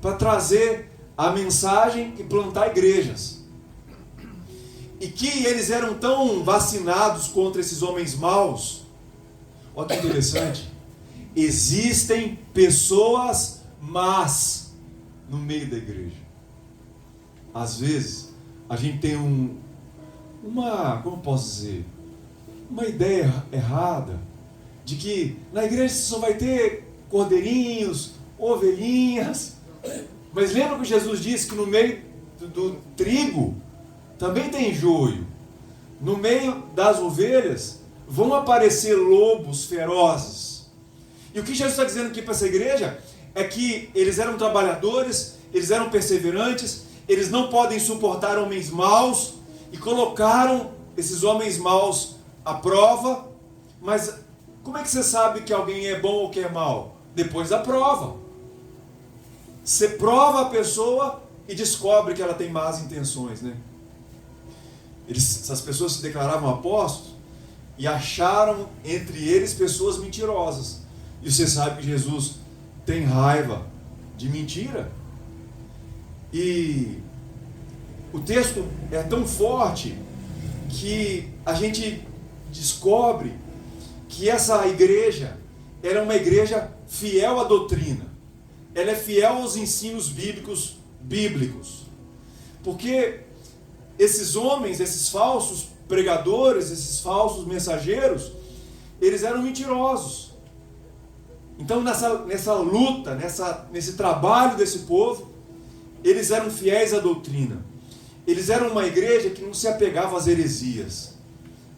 para trazer a mensagem e plantar igrejas. E que eles eram tão vacinados contra esses homens maus. Olha que interessante. Existem pessoas más no meio da igreja. Às vezes, a gente tem como posso dizer, uma ideia errada de que na igreja você só vai ter cordeirinhos, ovelhinhas. Mas lembra que Jesus disse que no meio do trigo também tem joio. No meio das ovelhas vão aparecer lobos ferozes. E o que Jesus está dizendo aqui para essa igreja é que eles eram trabalhadores, eles eram perseverantes, eles não podem suportar homens maus, e colocaram esses homens maus à prova. Mas como é que você sabe que alguém é bom ou que é mau? Depois da prova. Você prova a pessoa e descobre que ela tem más intenções, né? Essas pessoas se declaravam apóstolos e acharam entre eles pessoas mentirosas. E você sabe que Jesus tem raiva de mentira. E o texto é tão forte que a gente descobre que essa igreja era uma igreja fiel à doutrina. Ela é fiel aos ensinos bíblicos. Porque esses homens, esses falsos pregadores, esses falsos mensageiros, eles eram mentirosos. Então nessa luta, nesse trabalho desse povo, eles eram fiéis à doutrina. Eles eram uma igreja que não se apegava às heresias.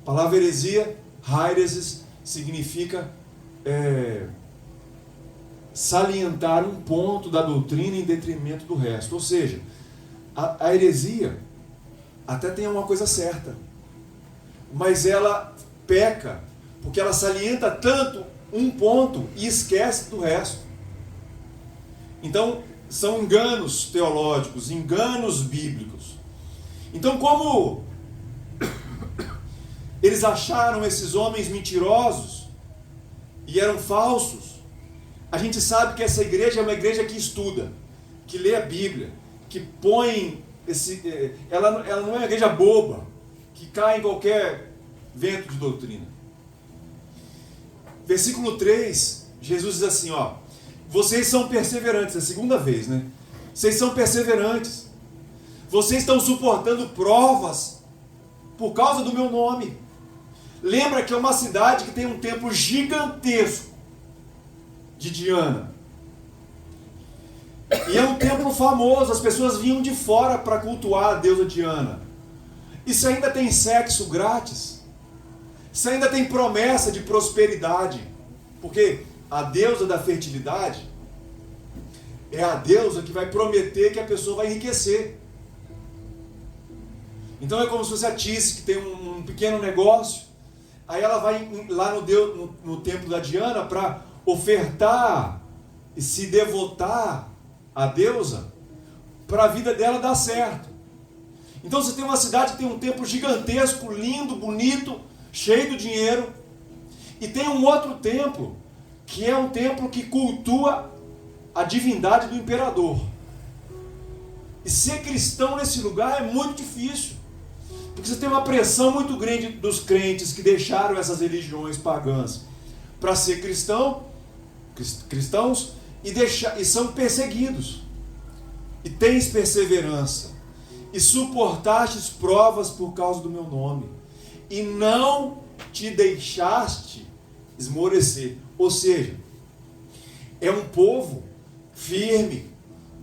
A palavra heresia, Heireses, significa salientar um ponto da doutrina em detrimento do resto. Ou seja, a heresia até tem uma coisa certa, mas ela peca porque ela salienta tanto um ponto e esquece do resto. Então são enganos teológicos, enganos bíblicos. Então, como eles acharam esses homens mentirosos e eram falsos, a gente sabe que essa igreja é uma igreja que estuda, que lê a Bíblia, que põe ela não é uma igreja boba, que cai em qualquer vento de doutrina. Versículo 3, Jesus diz assim, vocês são perseverantes, é a segunda vez, né? Vocês são perseverantes. Vocês estão suportando provas por causa do meu nome. Lembra que é uma cidade que tem um templo gigantesco de Diana. E é um templo famoso, as pessoas vinham de fora para cultuar a deusa Diana. Isso ainda tem sexo grátis. Isso ainda tem promessa de prosperidade. Porque a deusa da fertilidade é a deusa que vai prometer que a pessoa vai enriquecer. Então é como se fosse a Tice, que tem um pequeno negócio. Aí ela vai lá no templo da Diana para ofertar e se devotar à deusa para a vida dela dar certo. Então você tem uma cidade que tem um templo gigantesco, lindo, bonito, cheio de dinheiro. E tem um outro templo, que é um templo que cultua a divindade do imperador. E ser cristão nesse lugar é muito difícil. Porque você tem uma pressão muito grande dos crentes que deixaram essas religiões pagãs para ser cristãos e são perseguidos. E tens perseverança, e suportastes provas por causa do meu nome, e não te deixaste esmorecer. Ou seja, é um povo firme,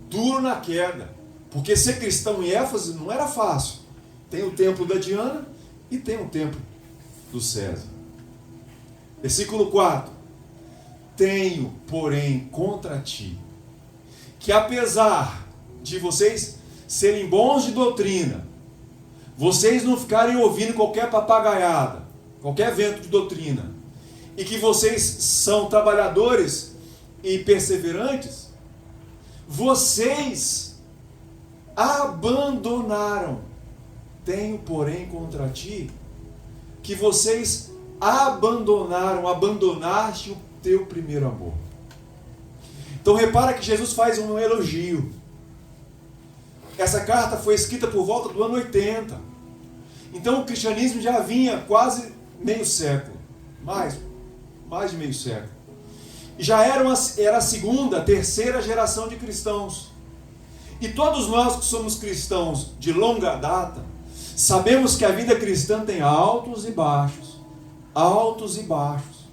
duro na queda, porque ser cristão em Éfeso não era fácil. Tem o templo da Diana e tem o templo do César. Versículo 4. Tenho, porém, contra ti, que apesar de vocês serem bons de doutrina, vocês não ficarem ouvindo qualquer papagaiada, qualquer vento de doutrina, e que vocês são trabalhadores e perseverantes, vocês abandonaram. Tenho, porém, contra ti, que vocês abandonaste o teu primeiro amor. Então repara que Jesus faz um elogio. Essa carta foi escrita por volta do ano 80. Então o cristianismo já vinha quase meio século. Mais de meio século. E já era a segunda, terceira geração de cristãos. E todos nós que somos cristãos de longa data, Sabemos que a vida cristã tem altos e baixos. Altos e baixos.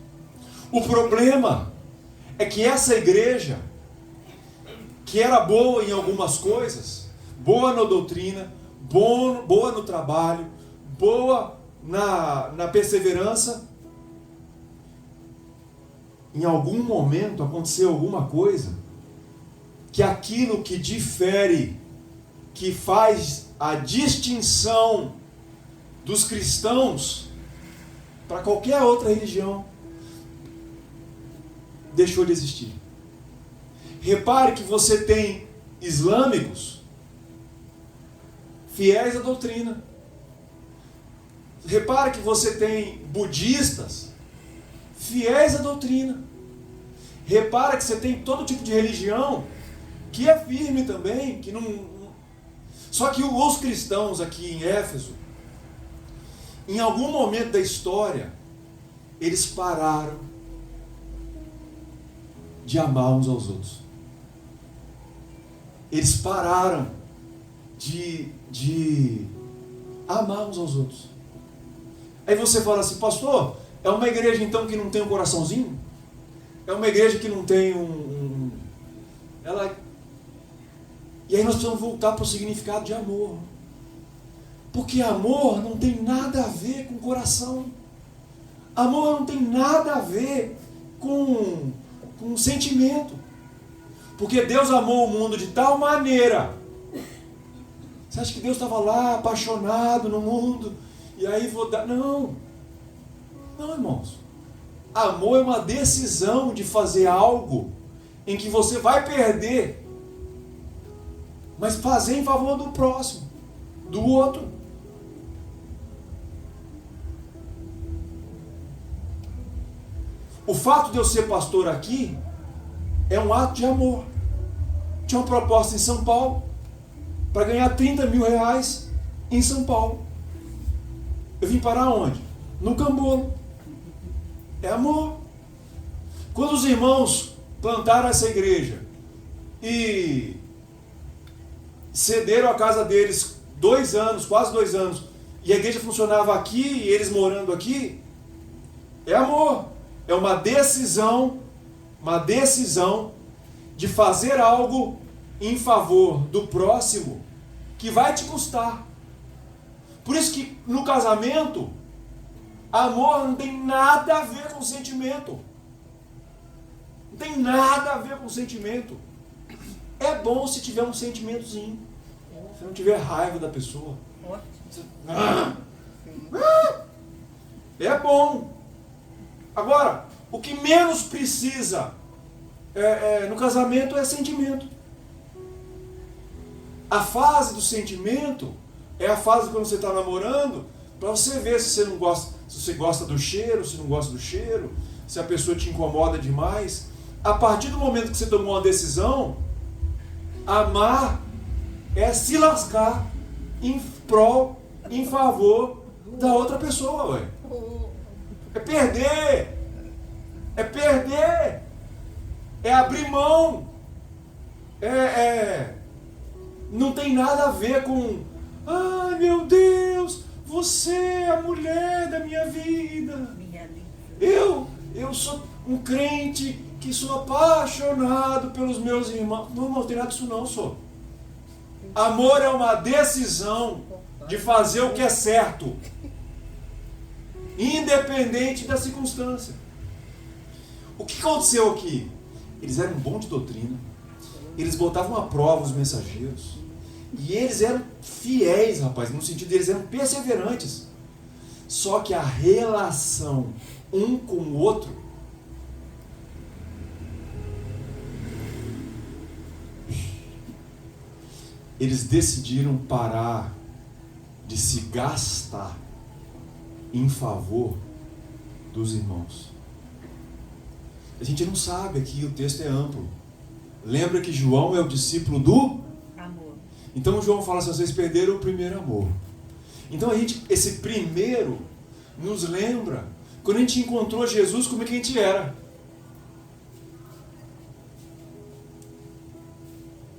O problema é que essa igreja, que era boa em algumas coisas, boa na doutrina, boa no trabalho, boa na perseverança, em algum momento aconteceu alguma coisa que aquilo que difere, que faz a distinção dos cristãos para qualquer outra religião, deixou de existir. Repare que você tem islâmicos fiéis à doutrina. Repare que você tem budistas fiéis à doutrina. Repara que você tem todo tipo de religião que é firme também, que não... Só que os cristãos aqui em Éfeso, em algum momento da história, eles pararam de amar uns aos outros. Eles pararam de amar uns aos outros. Aí você fala assim, pastor, é uma igreja então que não tem um coraçãozinho? É uma igreja que não tem E aí nós precisamos voltar para o significado de amor. Porque amor não tem nada a ver com coração. Amor não tem nada a ver com sentimento. Porque Deus amou o mundo de tal maneira. Você acha que Deus estava lá apaixonado no mundo? E aí vou dar... Não. Não, irmãos. Amor é uma decisão de fazer algo em que você vai perder, mas fazer em favor do próximo, do outro. O fato de eu ser pastor aqui é um ato de amor. Tinha uma proposta em São Paulo para ganhar 30 mil reais em São Paulo. Eu vim parar onde? No Cambolo. É amor. Quando os irmãos plantaram essa igreja e cederam a casa deles 2 anos, quase 2 anos, e a igreja funcionava aqui e eles morando aqui, é amor. É uma decisão de fazer algo em favor do próximo que vai te custar. Por isso que no casamento, amor não tem nada a ver com sentimento. Não tem nada a ver com sentimento. É bom se tiver um sentimentozinho. Se não tiver raiva da pessoa. É bom. Agora, o que menos precisa no casamento é sentimento. A fase do sentimento é a fase quando você está namorando, para você ver se você não gosta, se você gosta do cheiro, se não gosta do cheiro, se a pessoa te incomoda demais. A partir do momento que você tomou uma decisão, amar é se lascar em prol, em favor da outra pessoa, ué. É perder. É perder. É abrir mão. Não tem nada a ver com... Ai, meu Deus, você é a mulher da minha vida. Eu sou um crente que sou apaixonado pelos meus irmãos. Não tem nada disso não, sou. Amor é uma decisão de fazer o que é certo, independente da circunstância. O que aconteceu aqui? Eles eram bons de doutrina, eles botavam à prova os mensageiros, e eles eram fiéis, rapaz, no sentido de eles eram perseverantes. Só que a relação um com o outro eles decidiram parar de se gastar em favor dos irmãos. A gente não sabe aqui, o texto é amplo. Lembra que João é o discípulo do amor. Então João fala assim, vocês perderam o primeiro amor. Então esse primeiro nos lembra quando a gente encontrou Jesus, como é que a gente era.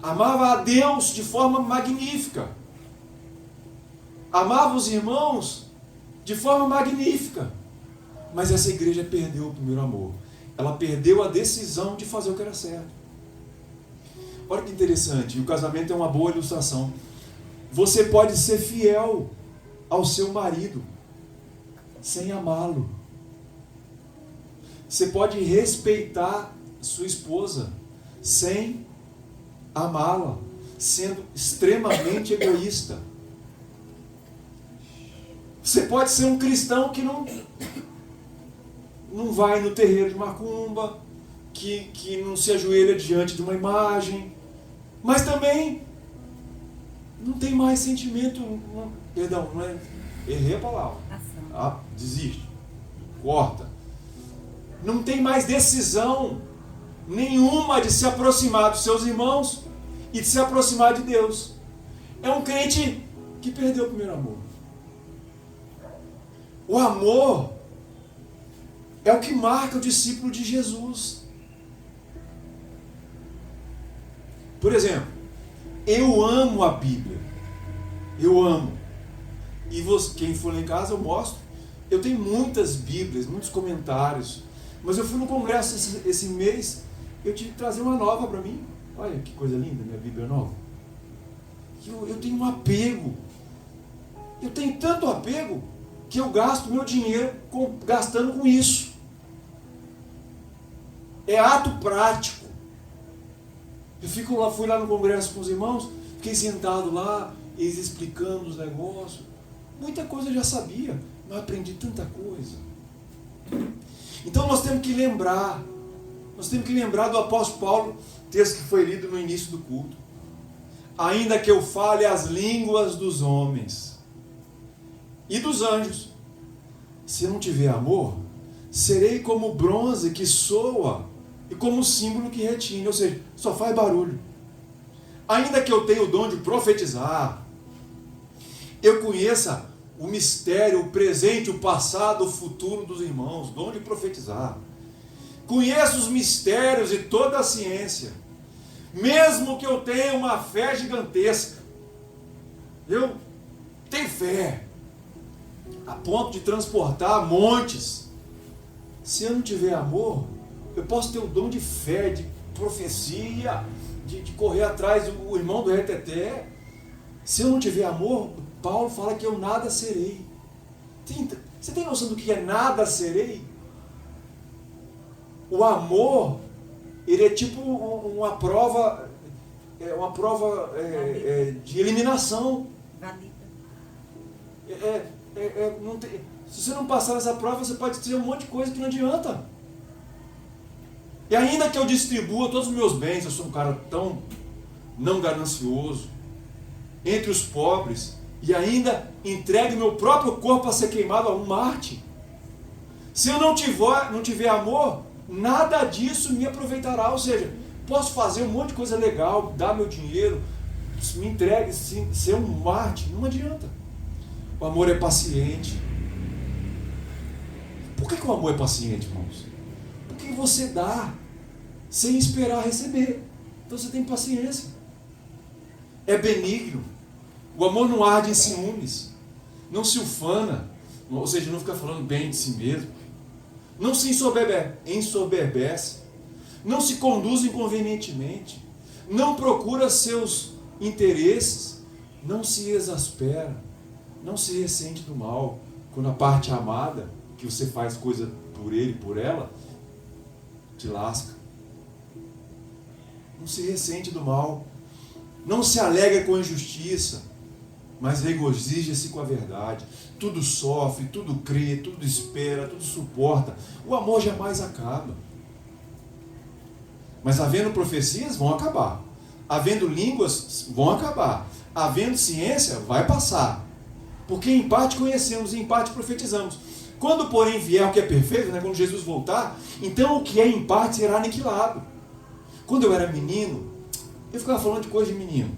Amava a Deus de forma magnífica. amava os irmãos de forma magnífica. Mas essa igreja perdeu o primeiro amor. Ela perdeu a decisão de fazer o que era certo. Olha que interessante, e o casamento é uma boa ilustração. Você pode ser fiel ao seu marido sem amá-lo. Você pode respeitar sua esposa sem amá-la, sendo extremamente egoísta. Você pode ser um cristão que não vai no terreiro de macumba, que não se ajoelha diante de uma imagem, mas também não tem mais sentimento, perdão, não é, errei a palavra, desiste, corta, não tem mais decisão nenhuma de se aproximar dos seus irmãos e de se aproximar de Deus. É um crente que perdeu o primeiro amor. O amor é o que marca o discípulo de Jesus. Por exemplo, eu amo a Bíblia. Eu amo. E quem for lá em casa eu mostro. Eu tenho muitas Bíblias, muitos comentários. Mas eu fui no congresso esse mês, eu tive que trazer uma nova para mim. Olha que coisa linda, minha Bíblia nova. Eu tenho um apego. Eu tenho tanto apego que eu gasto meu dinheiro gastando com isso. É ato prático. Eu fui lá no congresso com os irmãos, fiquei sentado lá, eles explicando os negócios. Muita coisa eu já sabia, mas aprendi tanta coisa. Então nós temos que lembrar do apóstolo Paulo, texto que foi lido no início do culto. Ainda que eu fale as línguas dos homens e dos anjos, se não tiver amor, serei como bronze que soa e como símbolo que retine, ou seja, só faz barulho. Ainda que eu tenha o dom de profetizar, eu conheça o mistério, o presente, o passado, o futuro dos irmãos, dom de profetizar. Conheço os mistérios e toda a ciência. Mesmo que eu tenha uma fé gigantesca, eu tenho fé a ponto de transportar montes. Se eu não tiver amor, eu posso ter o dom de fé, de profecia, de correr atrás do irmão do reteté. Se eu não tiver amor, Paulo fala que eu nada serei. Você tem noção do que é nada serei? O amor, ele é tipo uma prova de eliminação. Não tem, se você não passar nessa prova, você pode ter um monte de coisa que não adianta. E ainda que eu distribua todos os meus bens, eu sou um cara tão não ganancioso, entre os pobres, e ainda entregue meu próprio corpo a ser queimado a um Marte. Se eu não tiver amor, nada disso me aproveitará. Ou seja, posso fazer um monte de coisa legal, dar meu dinheiro, me entregue, ser um Marte, não adianta. O amor é paciente. Por que o amor é paciente, irmãos? Porque você dá sem esperar receber. Então você tem paciência. É benigno. O amor não arde em ciúmes. Não se ufana. Ou seja, não fica falando bem de si mesmo. Não se ensoberbece. Não se conduz inconvenientemente. Não procura seus interesses. Não se exaspera. Não se ressente do mal. Quando a parte amada, que você faz coisa por ele, por ela, te lasca. Não se ressente do mal. Não se alegra com a injustiça, mas regozija-se com a verdade. Tudo sofre, tudo crê, tudo espera, tudo suporta. O amor jamais acaba. Mas havendo profecias, vão acabar. Havendo línguas, vão acabar. Havendo ciência, vai passar. Porque em parte conhecemos e em parte profetizamos. Quando, porém, vier o que é perfeito, quando Jesus voltar, então o que é em parte será aniquilado. Quando eu era menino, eu ficava falando de coisa de menino.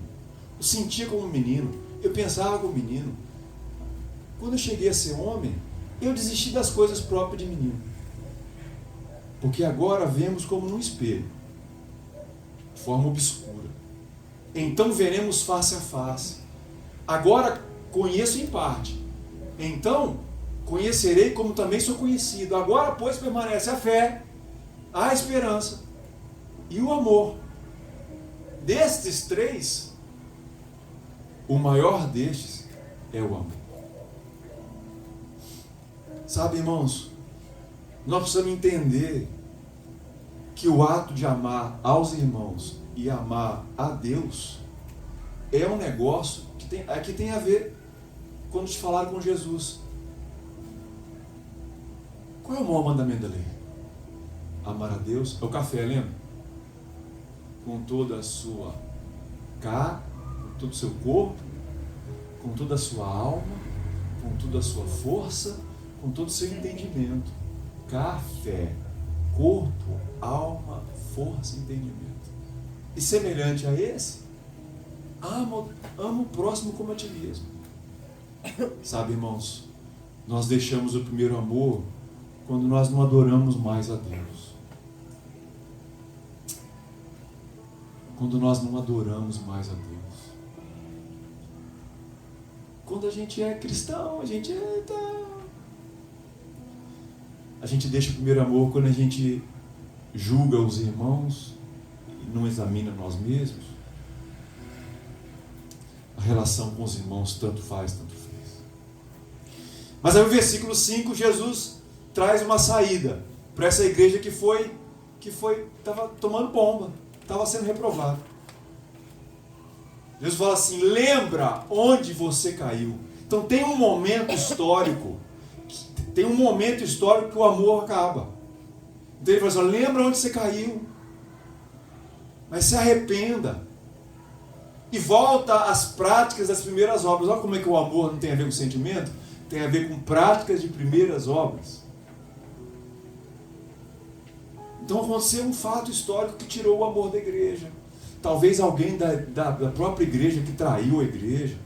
Eu sentia como menino. Eu pensava como menino. Quando eu cheguei a ser homem, eu desisti das coisas próprias de menino. Porque agora vemos como num espelho, de forma obscura. Então veremos face a face. Agora conheço em parte. Então, conhecerei como também sou conhecido. Agora, pois, permanece a fé, a esperança e o amor. Destes três, o maior destes é o amor. Sabe, irmãos, nós precisamos entender que o ato de amar aos irmãos e amar a Deus é um negócio que tem a ver quando te falaram com Jesus. Qual é o maior mandamento da lei? Amar a Deus. É o café, lembra? Com toda a sua carne, com todo o seu corpo, com toda a sua alma, com toda a sua força, com todo o seu entendimento. Café, corpo, alma, força e entendimento. E semelhante a esse, ama o próximo como a ti mesmo. Sabe, irmãos, nós deixamos o primeiro amor quando nós não adoramos mais a Deus. Quando nós não adoramos mais a Deus. Quando a gente é cristão, a gente deixa o primeiro amor quando a gente julga os irmãos e não examina nós mesmos. A relação com os irmãos tanto faz, tanto fez. Mas aí o versículo 5, Jesus traz uma saída para essa igreja que estava tomando bomba, estava sendo reprovada. Jesus fala assim: lembra onde você caiu. Então tem um momento histórico que o amor acaba. Então ele fala assim: lembra onde você caiu, mas se arrependa e volta às práticas das primeiras obras. Olha como é que o amor não tem a ver com sentimento, tem a ver com práticas de primeiras obras. Então aconteceu um fato histórico que tirou o amor da igreja. Talvez alguém da própria igreja que traiu a igreja.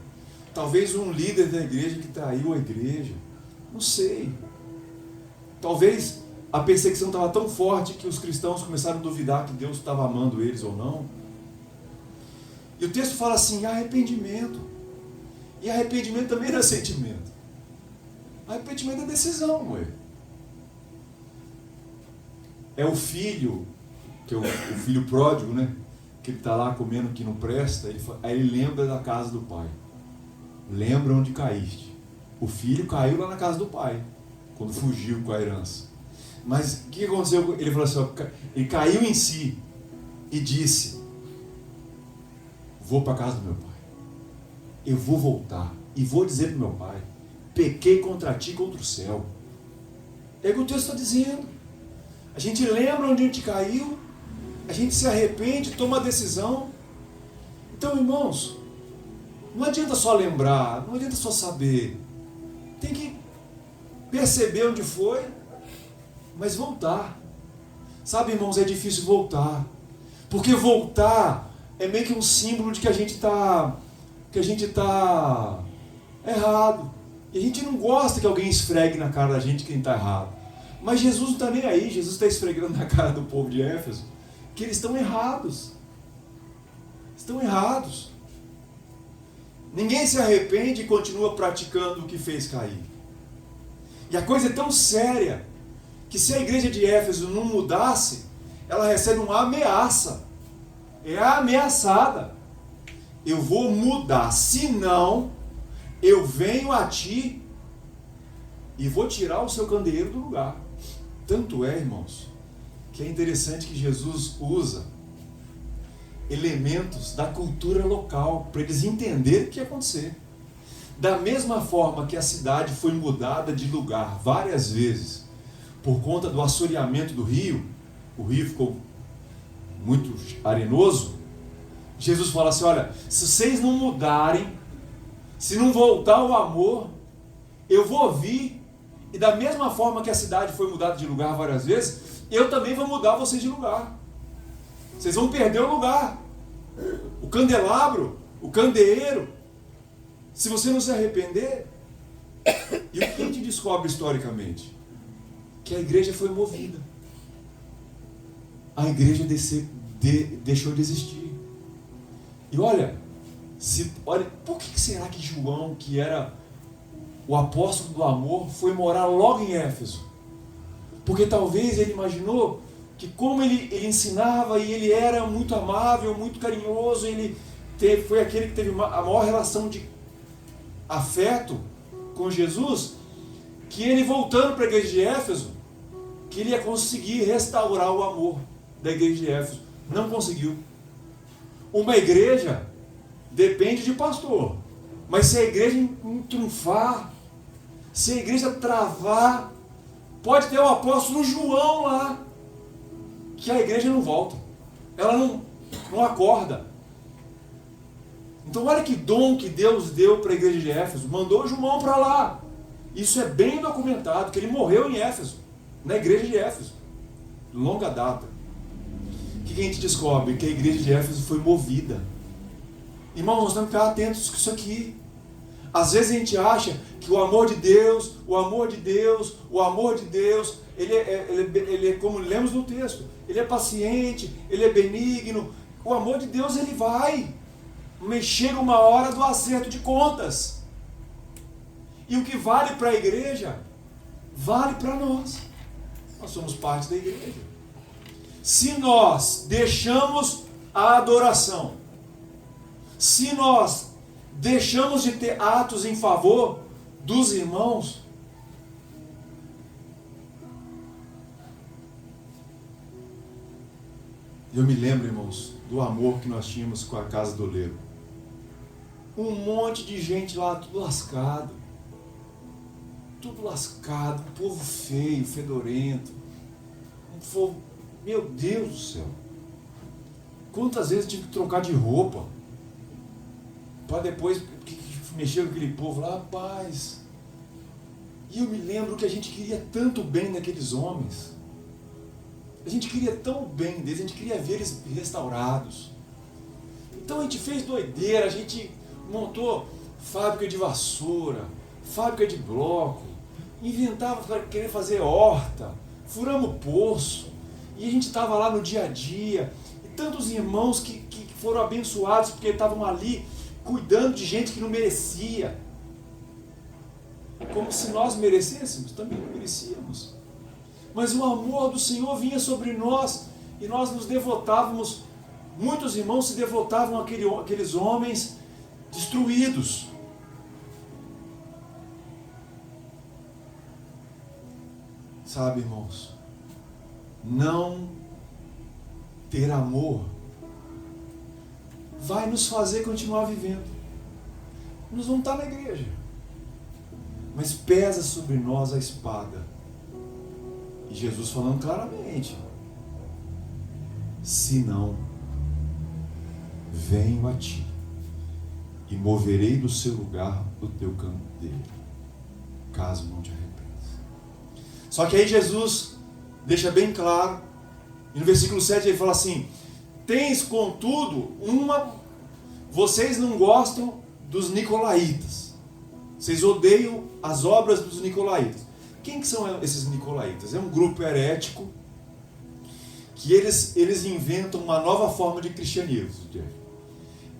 Talvez um líder da igreja que traiu a igreja. Não sei. Talvez a perseguição estava tão forte que os cristãos começaram a duvidar que Deus estava amando eles ou não. E o texto fala assim: arrependimento. E arrependimento também não é sentimento. Arrependimento é decisão, ué. É o filho, que é o filho pródigo, né? Que ele está lá comendo que não presta, aí ele lembra da casa do pai. Lembra onde caíste. O filho caiu lá na casa do pai, quando fugiu com a herança. Mas o que aconteceu? Ele falou assim, ele caiu em si e disse: vou para a casa do meu pai. Eu vou voltar e vou dizer para o meu pai: pequei contra ti e contra o céu. É o que o texto está dizendo. A gente lembra onde a gente caiu, a gente se arrepende, toma a decisão. Então, irmãos, não adianta só lembrar, não adianta só saber. Tem que perceber onde foi, mas voltar. Sabe, irmãos, é difícil voltar. Porque voltar é meio que um símbolo de que a gente está errado. E a gente não gosta que alguém esfregue na cara da gente quem está errado. Mas Jesus não está nem aí. Jesus está esfregando na cara do povo de Éfeso que eles estão errados. Estão errados. Ninguém se arrepende e continua praticando o que fez cair. E a coisa é tão séria que se a igreja de Éfeso não mudasse, ela recebe uma ameaça. É ameaçada. Eu vou mudar, senão eu venho a ti e vou tirar o seu candeeiro do lugar. Tanto é, irmãos, que é interessante que Jesus usa elementos da cultura local para eles entenderem o que ia acontecer. Da mesma forma que a cidade foi mudada de lugar várias vezes por conta do assoreamento do rio, o rio ficou muito arenoso. Jesus fala assim: olha, se vocês não mudarem, se não voltar o amor, eu vou vir, e da mesma forma que a cidade foi mudada de lugar várias vezes, eu também vou mudar vocês de lugar. Vocês vão perder o lugar. O candelabro, o candeeiro, se você não se arrepender. E o que a gente descobre historicamente? Que a igreja foi movida. A igreja deixou de existir. E olha, Olha, por que será que João, que era o apóstolo do amor, foi morar logo em Éfeso? Porque talvez ele imaginou que como ele ensinava e ele era muito amável, muito carinhoso, foi aquele que teve a maior relação de afeto com Jesus, que ele voltando para a igreja de Éfeso, que ele ia conseguir restaurar o amor da igreja de Éfeso. Não conseguiu. Uma igreja depende de pastor, mas se a igreja trunfar, se a igreja travar, pode ter o apóstolo João lá, que a igreja não volta, ela não acorda. Então olha que dom que Deus deu para a igreja de Éfeso, mandou João para lá. Isso é bem documentado, que ele morreu em Éfeso, na igreja de Éfeso, longa data. O que a gente descobre? Que a igreja de Éfeso foi movida. Irmãos, nós temos que ficar atentos com isso aqui. Às vezes a gente acha que o amor de Deus, ele é como lemos no texto, ele é paciente, ele é benigno. O amor de Deus, ele vai, mas chega uma hora do acerto de contas. E o que vale para a igreja, vale para nós. Nós somos parte da igreja. Se nós deixamos a adoração, se nós deixamos de ter atos em favor dos irmãos, eu me lembro, irmãos, do amor que nós tínhamos com a Casa do Oleiro. Um monte de gente lá, tudo lascado, um povo feio, fedorento, um povo, meu Deus do céu, quantas vezes tive que trocar de roupa, para depois mexer com aquele povo lá, rapaz. E eu me lembro que a gente queria tanto bem naqueles homens, a gente queria tão bem deles, a gente queria ver eles restaurados. Então a gente fez doideira, a gente montou fábrica de vassoura, fábrica de bloco, inventava para querer fazer horta, furamos poço, e a gente estava lá no dia a dia, e tantos irmãos que foram abençoados porque estavam ali cuidando de gente que não merecia, como se nós merecêssemos, também não merecíamos, mas o amor do Senhor vinha sobre nós, e nós nos devotávamos, muitos irmãos se devotavam àqueles homens destruídos. Sabe, irmãos, não ter amor vai nos fazer continuar vivendo. Nós vamos estar na igreja, mas pesa sobre nós a espada. E Jesus falando claramente: se não, venho a ti e moverei do seu lugar o teu candeeiro, caso não te arrependas. Só que aí Jesus deixa bem claro, e no versículo 7 ele fala assim: tens contudo vocês não gostam dos nicolaítas, vocês odeiam as obras dos nicolaítas. Quem que são esses nicolaítas? É um grupo herético que eles inventam uma nova forma de cristianismo.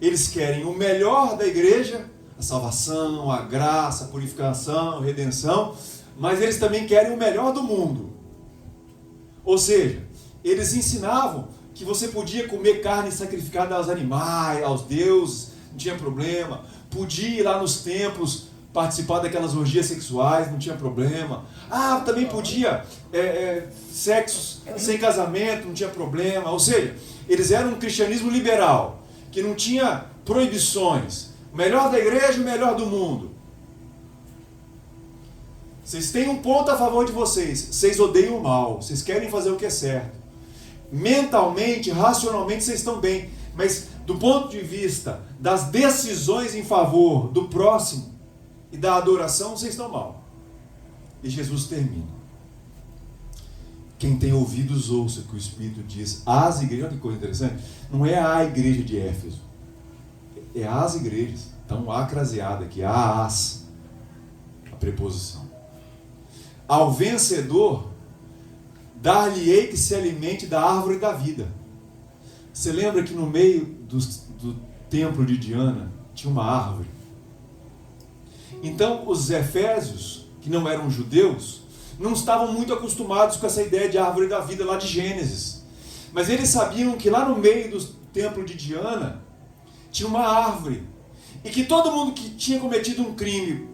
Eles querem o melhor da igreja, a salvação, a graça, a purificação, a redenção, mas eles também querem o melhor do mundo. Ou seja, eles ensinavam que você podia comer carne sacrificada aos animais, aos deuses, não tinha problema, podia ir lá nos templos participar daquelas orgias sexuais, não tinha problema. Também podia sexo sem casamento, não tinha problema. Ou seja, eles eram um cristianismo liberal, que não tinha proibições. O melhor da igreja, o melhor do mundo. Vocês têm um ponto a favor de vocês: vocês odeiam o mal, vocês querem fazer o que é certo. Mentalmente, racionalmente, vocês estão bem, mas do ponto de vista das decisões em favor do próximo e da adoração, vocês estão mal. E Jesus termina: quem tem ouvidos ouça o que o Espírito diz às igrejas. Olha que coisa interessante, não é a igreja de Éfeso, é as igrejas. Então a craseada aqui, a preposição. Ao vencedor dar-lhe-ei que se alimente da árvore da vida. Você lembra que no meio do templo de Diana tinha uma árvore. Então os efésios, que não eram judeus, não estavam muito acostumados com essa ideia de árvore da vida lá de Gênesis. Mas eles sabiam que lá no meio do templo de Diana tinha uma árvore. E que todo mundo que tinha cometido um crime,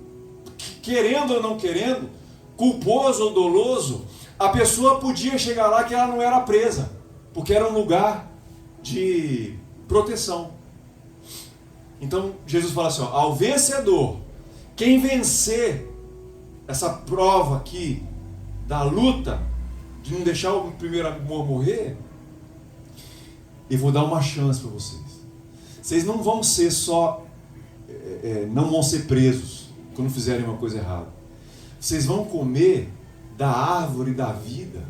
querendo ou não querendo, culposo ou doloso, a pessoa podia chegar lá que ela não era presa, porque era um lugar de proteção. Então Jesus fala assim, ó, ao vencedor, quem vencer essa prova aqui da luta, de não deixar o primeiro amor morrer, eu vou dar uma chance para vocês. Vocês não vão ser só, não vão ser presos quando fizerem uma coisa errada. Vocês vão comer da árvore da vida.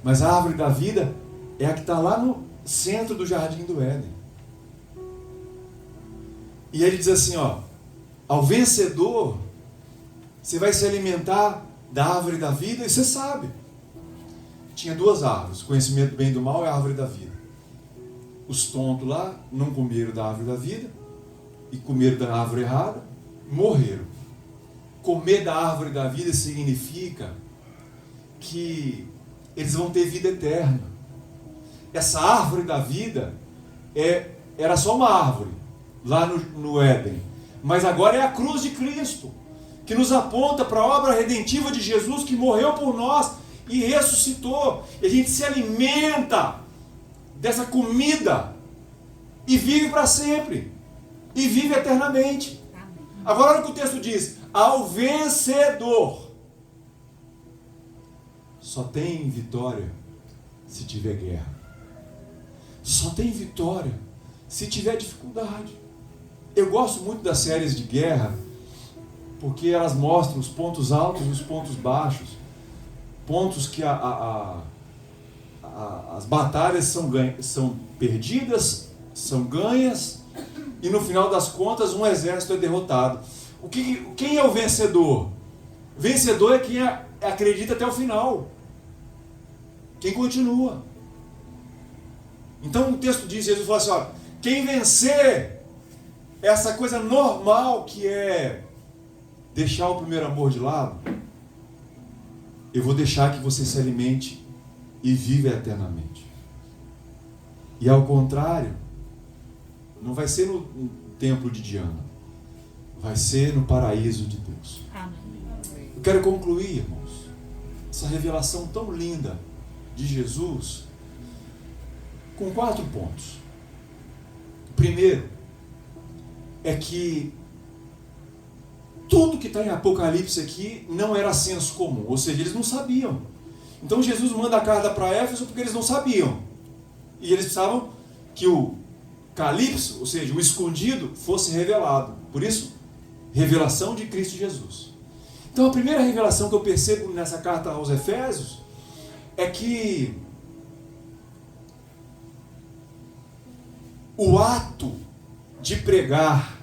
Mas a árvore da vida é a que está lá no centro do jardim do Éden. E ele diz assim, ó, ao vencedor, você vai se alimentar da árvore da vida, e você sabe. Tinha duas árvores, conhecimento do bem e do mal é a árvore da vida. Os tontos lá não comeram da árvore da vida, e comeram da árvore errada, morreram. Comer da árvore da vida significa que eles vão ter vida eterna. Essa árvore da vida era só uma árvore lá no Éden, mas agora é a cruz de Cristo, que nos aponta para a obra redentiva de Jesus, que morreu por nós e ressuscitou. E a gente se alimenta dessa comida e vive para sempre, e vive eternamente. Agora olha o que o texto diz, ao vencedor. Só tem vitória se tiver guerra. Só tem vitória se tiver dificuldade. Eu gosto muito das séries de guerra, porque elas mostram os pontos altos e os pontos baixos. Pontos que as batalhas são perdidas, são ganhas, e no final das contas um exército é derrotado. Quem é o vencedor? O vencedor é quem acredita até o final. Quem continua. Então o texto diz, Jesus fala assim, ó, quem vencer essa coisa normal que é deixar o primeiro amor de lado, eu vou deixar que você se alimente e viva eternamente. E ao contrário, não vai ser no templo de Diana, vai ser no paraíso de Deus. Amém. Eu quero concluir, irmãos, essa revelação tão linda de Jesus com 4 pontos. O primeiro é que tudo que está em Apocalipse aqui não era senso comum, ou seja, eles não sabiam. Então Jesus manda a carta para Éfeso porque eles não sabiam. E eles precisavam que o Calipso, ou seja, o escondido, fosse revelado. Por isso, revelação de Cristo Jesus. Então a primeira revelação que eu percebo nessa carta aos Efésios é que o ato de pregar,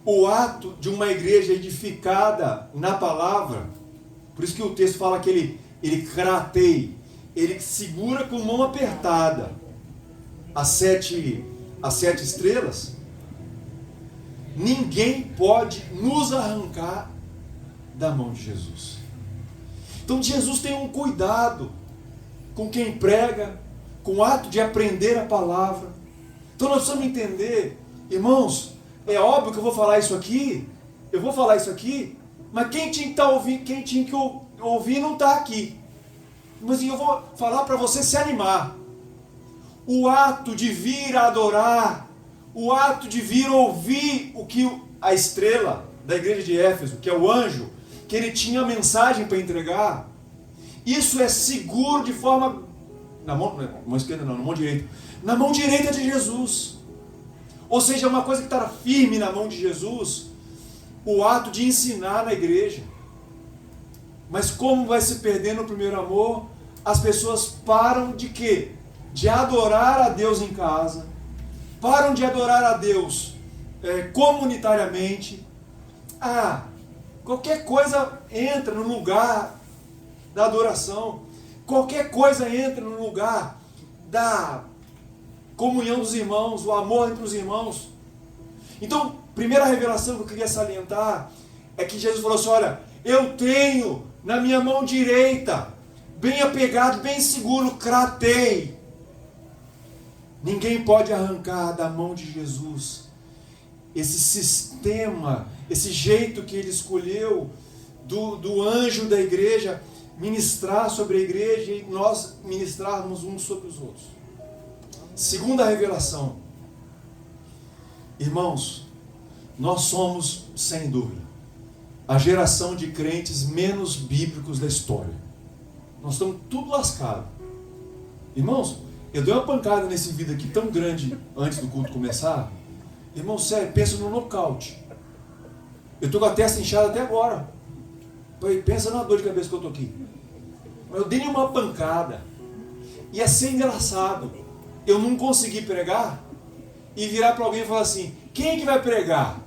o ato de uma igreja edificada na palavra, por isso que o texto fala que ele crateia, ele segura com mão apertada as sete estrelas. Ninguém pode nos arrancar da mão de Jesus. Então Jesus tem um cuidado com quem prega, com o ato de aprender a palavra. Então nós precisamos entender, irmãos, é óbvio que eu vou falar isso aqui, mas quem tinha que ouvir não está aqui. Mas eu vou falar para você se animar. O ato de vir adorar, o ato de vir ouvir o que a estrela da igreja de Éfeso, que é o anjo, que ele tinha a mensagem para entregar, isso é seguro de forma, na mão esquerda não, na mão direita, na mão direita de Jesus. Ou seja, é uma coisa que está firme na mão de Jesus, o ato de ensinar na igreja. Mas como vai se perdendo o primeiro amor, as pessoas param de quê? De adorar a Deus em casa, param de adorar a Deus comunitariamente. Qualquer coisa entra no lugar da adoração, qualquer coisa entra no lugar da comunhão dos irmãos, o amor entre os irmãos. Então, primeira revelação que eu queria salientar é que Jesus falou assim: olha, eu tenho na minha mão direita, bem apegado, bem seguro, cratei. Ninguém pode arrancar da mão de Jesus esse sistema, esse jeito que ele escolheu do anjo da igreja ministrar sobre a igreja e nós ministrarmos uns sobre os outros. Segunda revelação. Irmãos, nós somos, sem dúvida, a geração de crentes menos bíblicos da história. Nós estamos tudo lascado. Irmãos, eu dei uma pancada nesse vídeo aqui tão grande antes do culto começar. Irmão, sério, pensa no nocaute. Eu estou com a testa inchada até agora. Pensa na dor de cabeça que eu estou aqui. Mas eu dei uma pancada. Ia ser engraçado eu não conseguir pregar e virar para alguém e falar assim: quem é que vai pregar?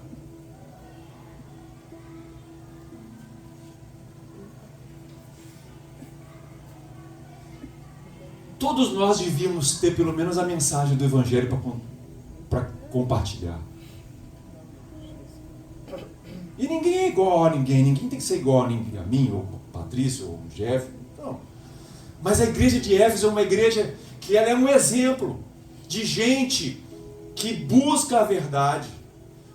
Todos nós devíamos ter pelo menos a mensagem do Evangelho para compartilhar. E ninguém é igual a ninguém. Ninguém tem que ser igual a mim, ou a Patrícia, ou o Jeff. Não. Mas a igreja de Éfeso é uma igreja que ela é um exemplo de gente que busca a verdade,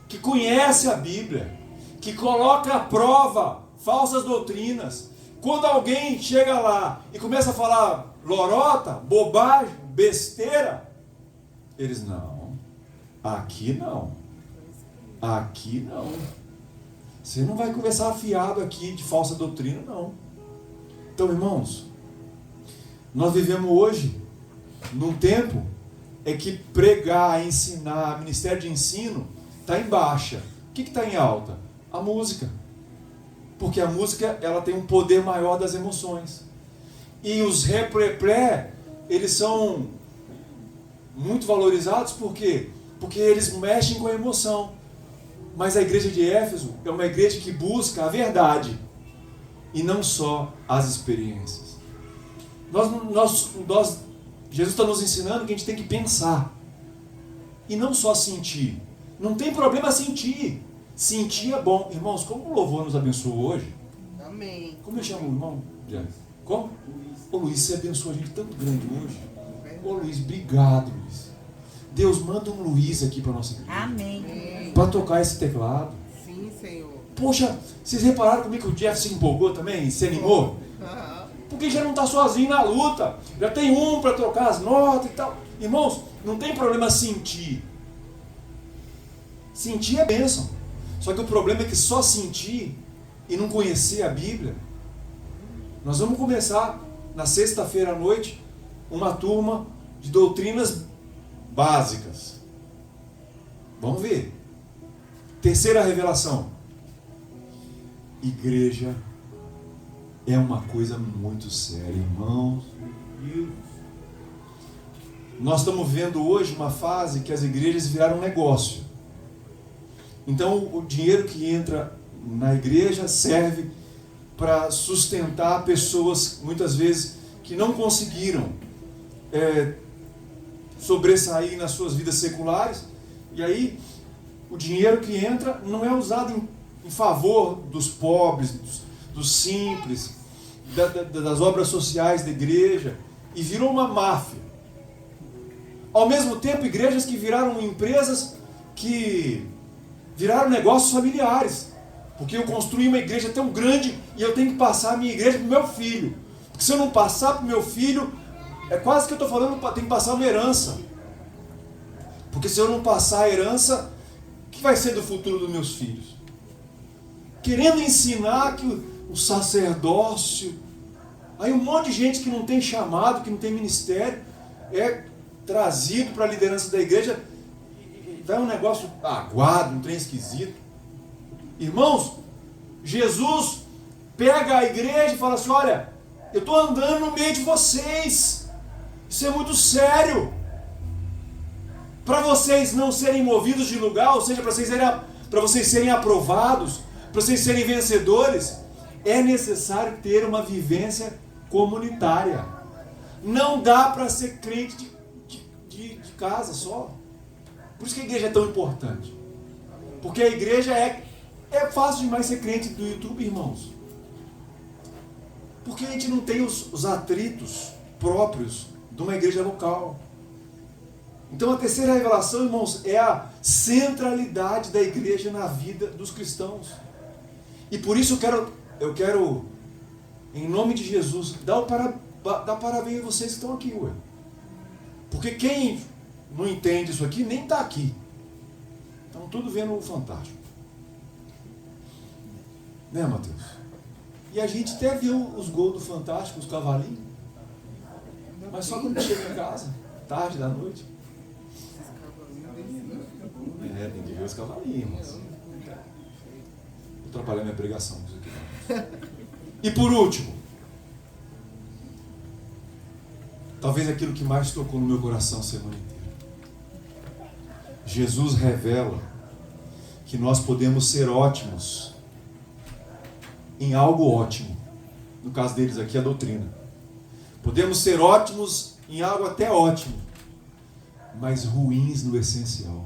que conhece a Bíblia, que coloca à prova falsas doutrinas. Quando alguém chega lá e começa a falar lorota, bobagem, besteira, eles: não, aqui não, aqui não. Você não vai conversar afiado aqui de falsa doutrina, não. Então, irmãos, nós vivemos hoje num tempo que pregar, ensinar, ministério de ensino está em baixa. O que está em alta? A música. Porque a música, ela tem um poder maior das emoções. E os replé, eles são muito valorizados, por quê? Porque eles mexem com a emoção. Mas a igreja de Éfeso é uma igreja que busca a verdade e não só as experiências. Jesus está nos ensinando que a gente tem que pensar e não só sentir. Não tem problema sentir. Sentir é bom. Irmãos, como o louvor nos abençoou hoje? Amém. Como eu chamo o irmão? Como? Ô Luiz, você abençoou a gente tanto grande hoje. Ô Luiz, obrigado, Luiz. Deus, manda um Luiz aqui para a nossa igreja. Amém. Para tocar esse teclado. Sim, Senhor. Poxa, vocês repararam comigo que o Jeff se empolgou também? Se animou? Porque já não está sozinho na luta. Já tem um para trocar as notas e tal. Irmãos, não tem problema sentir. Sentir é bênção. Só que o problema é que só sentir e não conhecer a Bíblia. Nós vamos começar na sexta-feira à noite uma turma de doutrinas básicas. Vamos ver. Terceira revelação. Igreja é uma coisa muito séria, irmãos. Nós estamos vendo hoje uma fase que as igrejas viraram um negócio. Então o dinheiro que entra na igreja serve para sustentar pessoas, muitas vezes, que não conseguiram sobressair nas suas vidas seculares. E aí o dinheiro que entra não é usado em favor dos pobres, dos simples, das obras sociais da igreja, e virou uma máfia. Ao mesmo tempo, igrejas que viraram empresas, que viraram negócios familiares, porque eu construí uma igreja tão grande e eu tenho que passar a minha igreja para o meu filho, porque se eu não passar para o meu filho, é quase que eu estou falando, tem que passar uma herança, porque se eu não passar a herança, o que vai ser do futuro dos meus filhos? Querendo ensinar que o sacerdócio, aí um monte de gente que não tem chamado, que não tem ministério, é trazido para a liderança da igreja, e vai um negócio aguado, um trem esquisito. Irmãos, Jesus pega a igreja e fala assim: olha, eu estou andando no meio de vocês, isso é muito sério, para vocês não serem movidos de lugar, ou seja, para vocês serem aprovados, para vocês serem vencedores, é necessário ter uma vivência comunitária. Não dá para ser crente de casa só. Por isso que a igreja é tão importante. Porque a igreja é fácil demais ser crente do YouTube, irmãos. Porque a gente não tem os atritos próprios de uma igreja local. Então a terceira revelação, irmãos, é a centralidade da igreja na vida dos cristãos. E por isso eu quero em nome de Jesus, dar parabéns a vocês que estão aqui, ué. Porque quem não entende isso aqui, nem está aqui. Estão tudo vendo o Fantástico. Né, Mateus? E a gente até viu os gols do Fantástico, os cavalinhos. Mas só quando chega em casa, tarde da noite. Tem que ver os cavalinhos, irmãos. Vou atrapalhar minha pregação com isso aqui. E por último, talvez aquilo que mais tocou no meu coração a semana inteira. Jesus revela que nós podemos ser ótimos em algo ótimo. No caso deles aqui, a doutrina. Podemos ser ótimos em algo até ótimo, mas ruins no essencial.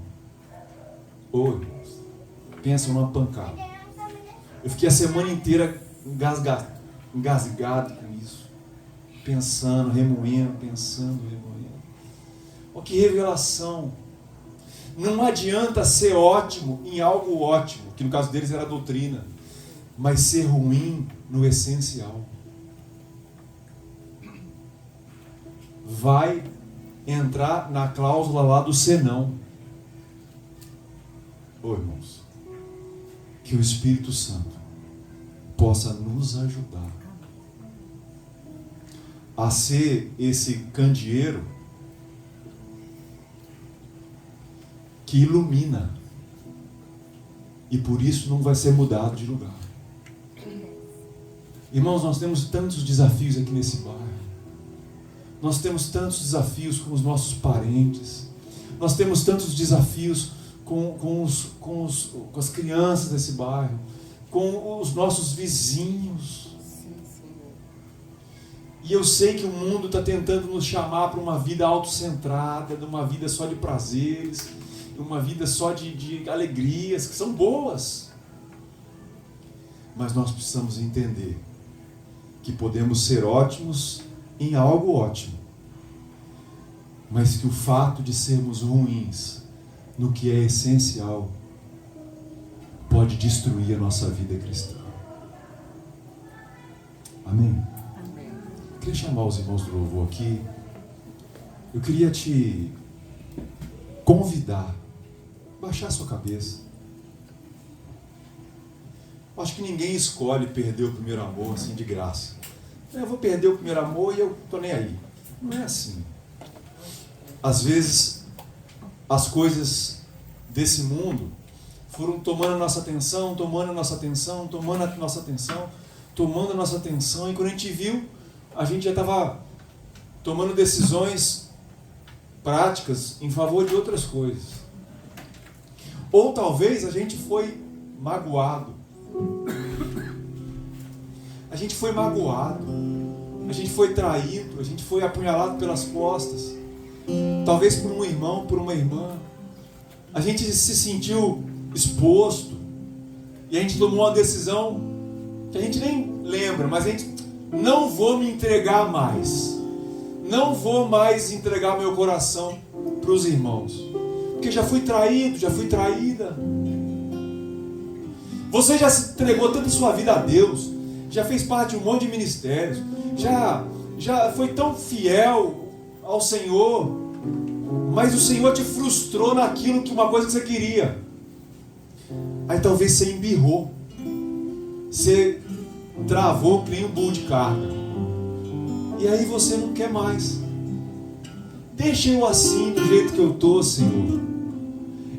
Ô, irmãos, pensa numa pancada. Eu fiquei a semana inteira engasgado com isso. Pensando, remoendo. Olha que revelação. Não adianta ser ótimo em algo ótimo, que no caso deles era a doutrina, mas ser ruim no essencial. Vai entrar na cláusula lá do senão. Ô, irmãos, que o Espírito Santo possa nos ajudar a ser esse candeeiro que ilumina, e por isso não vai ser mudado de lugar. Irmãos, nós temos tantos desafios aqui nesse bairro. Nós temos tantos desafios com os nossos parentes. Nós temos tantos desafios com as crianças desse bairro, com os nossos vizinhos. E eu sei que o mundo está tentando nos chamar para uma vida autocentrada, de uma vida só de prazeres, de uma vida só de alegrias, que são boas. Mas nós precisamos entender que podemos ser ótimos em algo ótimo, mas que o fato de sermos ruins no que é essencial pode destruir a nossa vida cristã. Amém? Amém. Eu queria chamar os irmãos do louvor aqui. Eu queria te convidar a baixar a sua cabeça. Acho que ninguém escolhe perder o primeiro amor assim de graça. Eu vou perder o primeiro amor e eu estou nem aí. Não é assim. Às vezes, as coisas desse mundo foram tomando a nossa atenção, e quando a gente viu, a gente já estava tomando decisões práticas em favor de outras coisas. Ou talvez a gente foi magoado. A gente foi magoado, a gente foi traído, a gente foi apunhalado pelas costas, talvez por um irmão, por uma irmã. A gente se sentiu exposto e a gente tomou uma decisão que a gente nem lembra, mas a gente não vou me entregar mais, não vou mais entregar meu coração para os irmãos, porque já fui traído, já fui traída. Você já se entregou tanto a sua vida a Deus, já fez parte de um monte de ministérios, já foi tão fiel ao Senhor, mas o Senhor te frustrou naquilo que uma coisa que você queria. Aí talvez você embirrou, você travou que nem um burro de carga, e aí você não quer mais. Deixa eu assim, do jeito que eu estou, Senhor.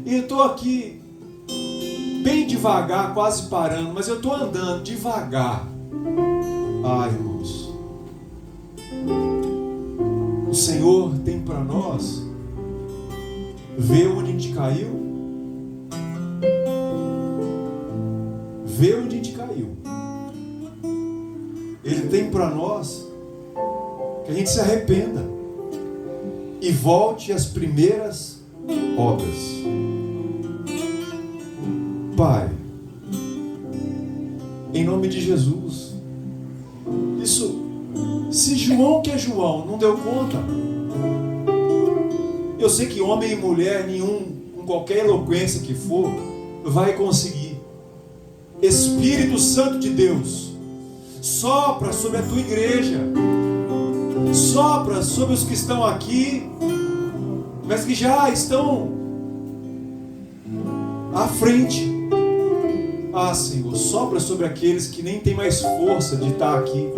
E eu estou aqui bem devagar, quase parando, mas eu estou andando devagar. Ah, irmãos, o Senhor tem para nós ver onde a gente caiu, ver onde a gente caiu. Ele tem para nós que a gente se arrependa e volte às primeiras obras. Pai, em nome de Jesus, isso, se João, que é João, não deu conta, eu sei que homem e mulher nenhum, com qualquer eloquência que for, vai conseguir. Espírito Santo de Deus, sopra sobre a tua igreja, sopra sobre os que estão aqui, mas que já estão à frente. Ah, Senhor, sopra sobre aqueles que nem têm mais força de estar aqui,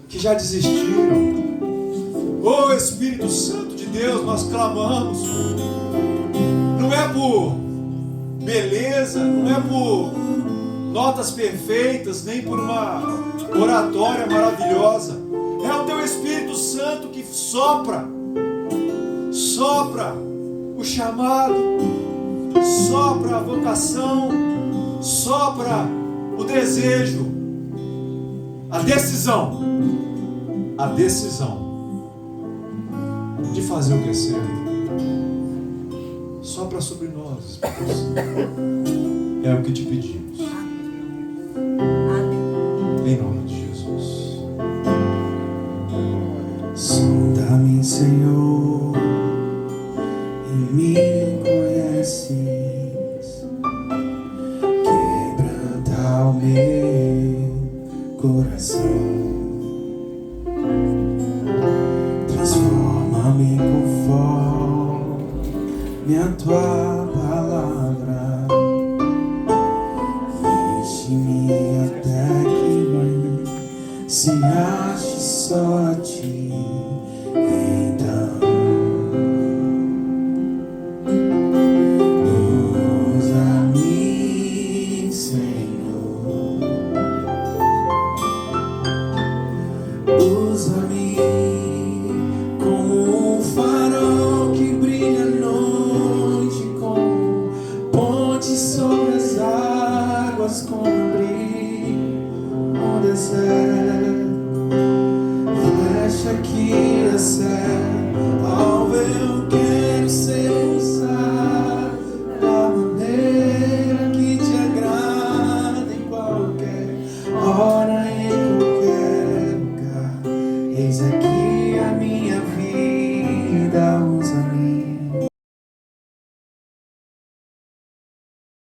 que já desistiram. Oh, Espírito Santo de Deus, nós clamamos. Não é por beleza, não é por notas perfeitas, nem por uma oratória maravilhosa. É o teu Espírito Santo que sopra o chamado, sopra a vocação, sopra o desejo, a decisão de fazer o que é certo. Sopra sobre nós, Espírito Santo. É o que te pedimos. Em nome de Jesus. Sonda-me, Senhor, e me conheces. Quebranta o meu coração. Transforma-me conforme a tua palavra. Enche-me até que se ache só a ti. Então usa-me, Senhor, usa-me como um farol que brilha à noite, como ponte sobre as águas, como brilho no deserto. Flecha que acerta, alvo eu quero ser.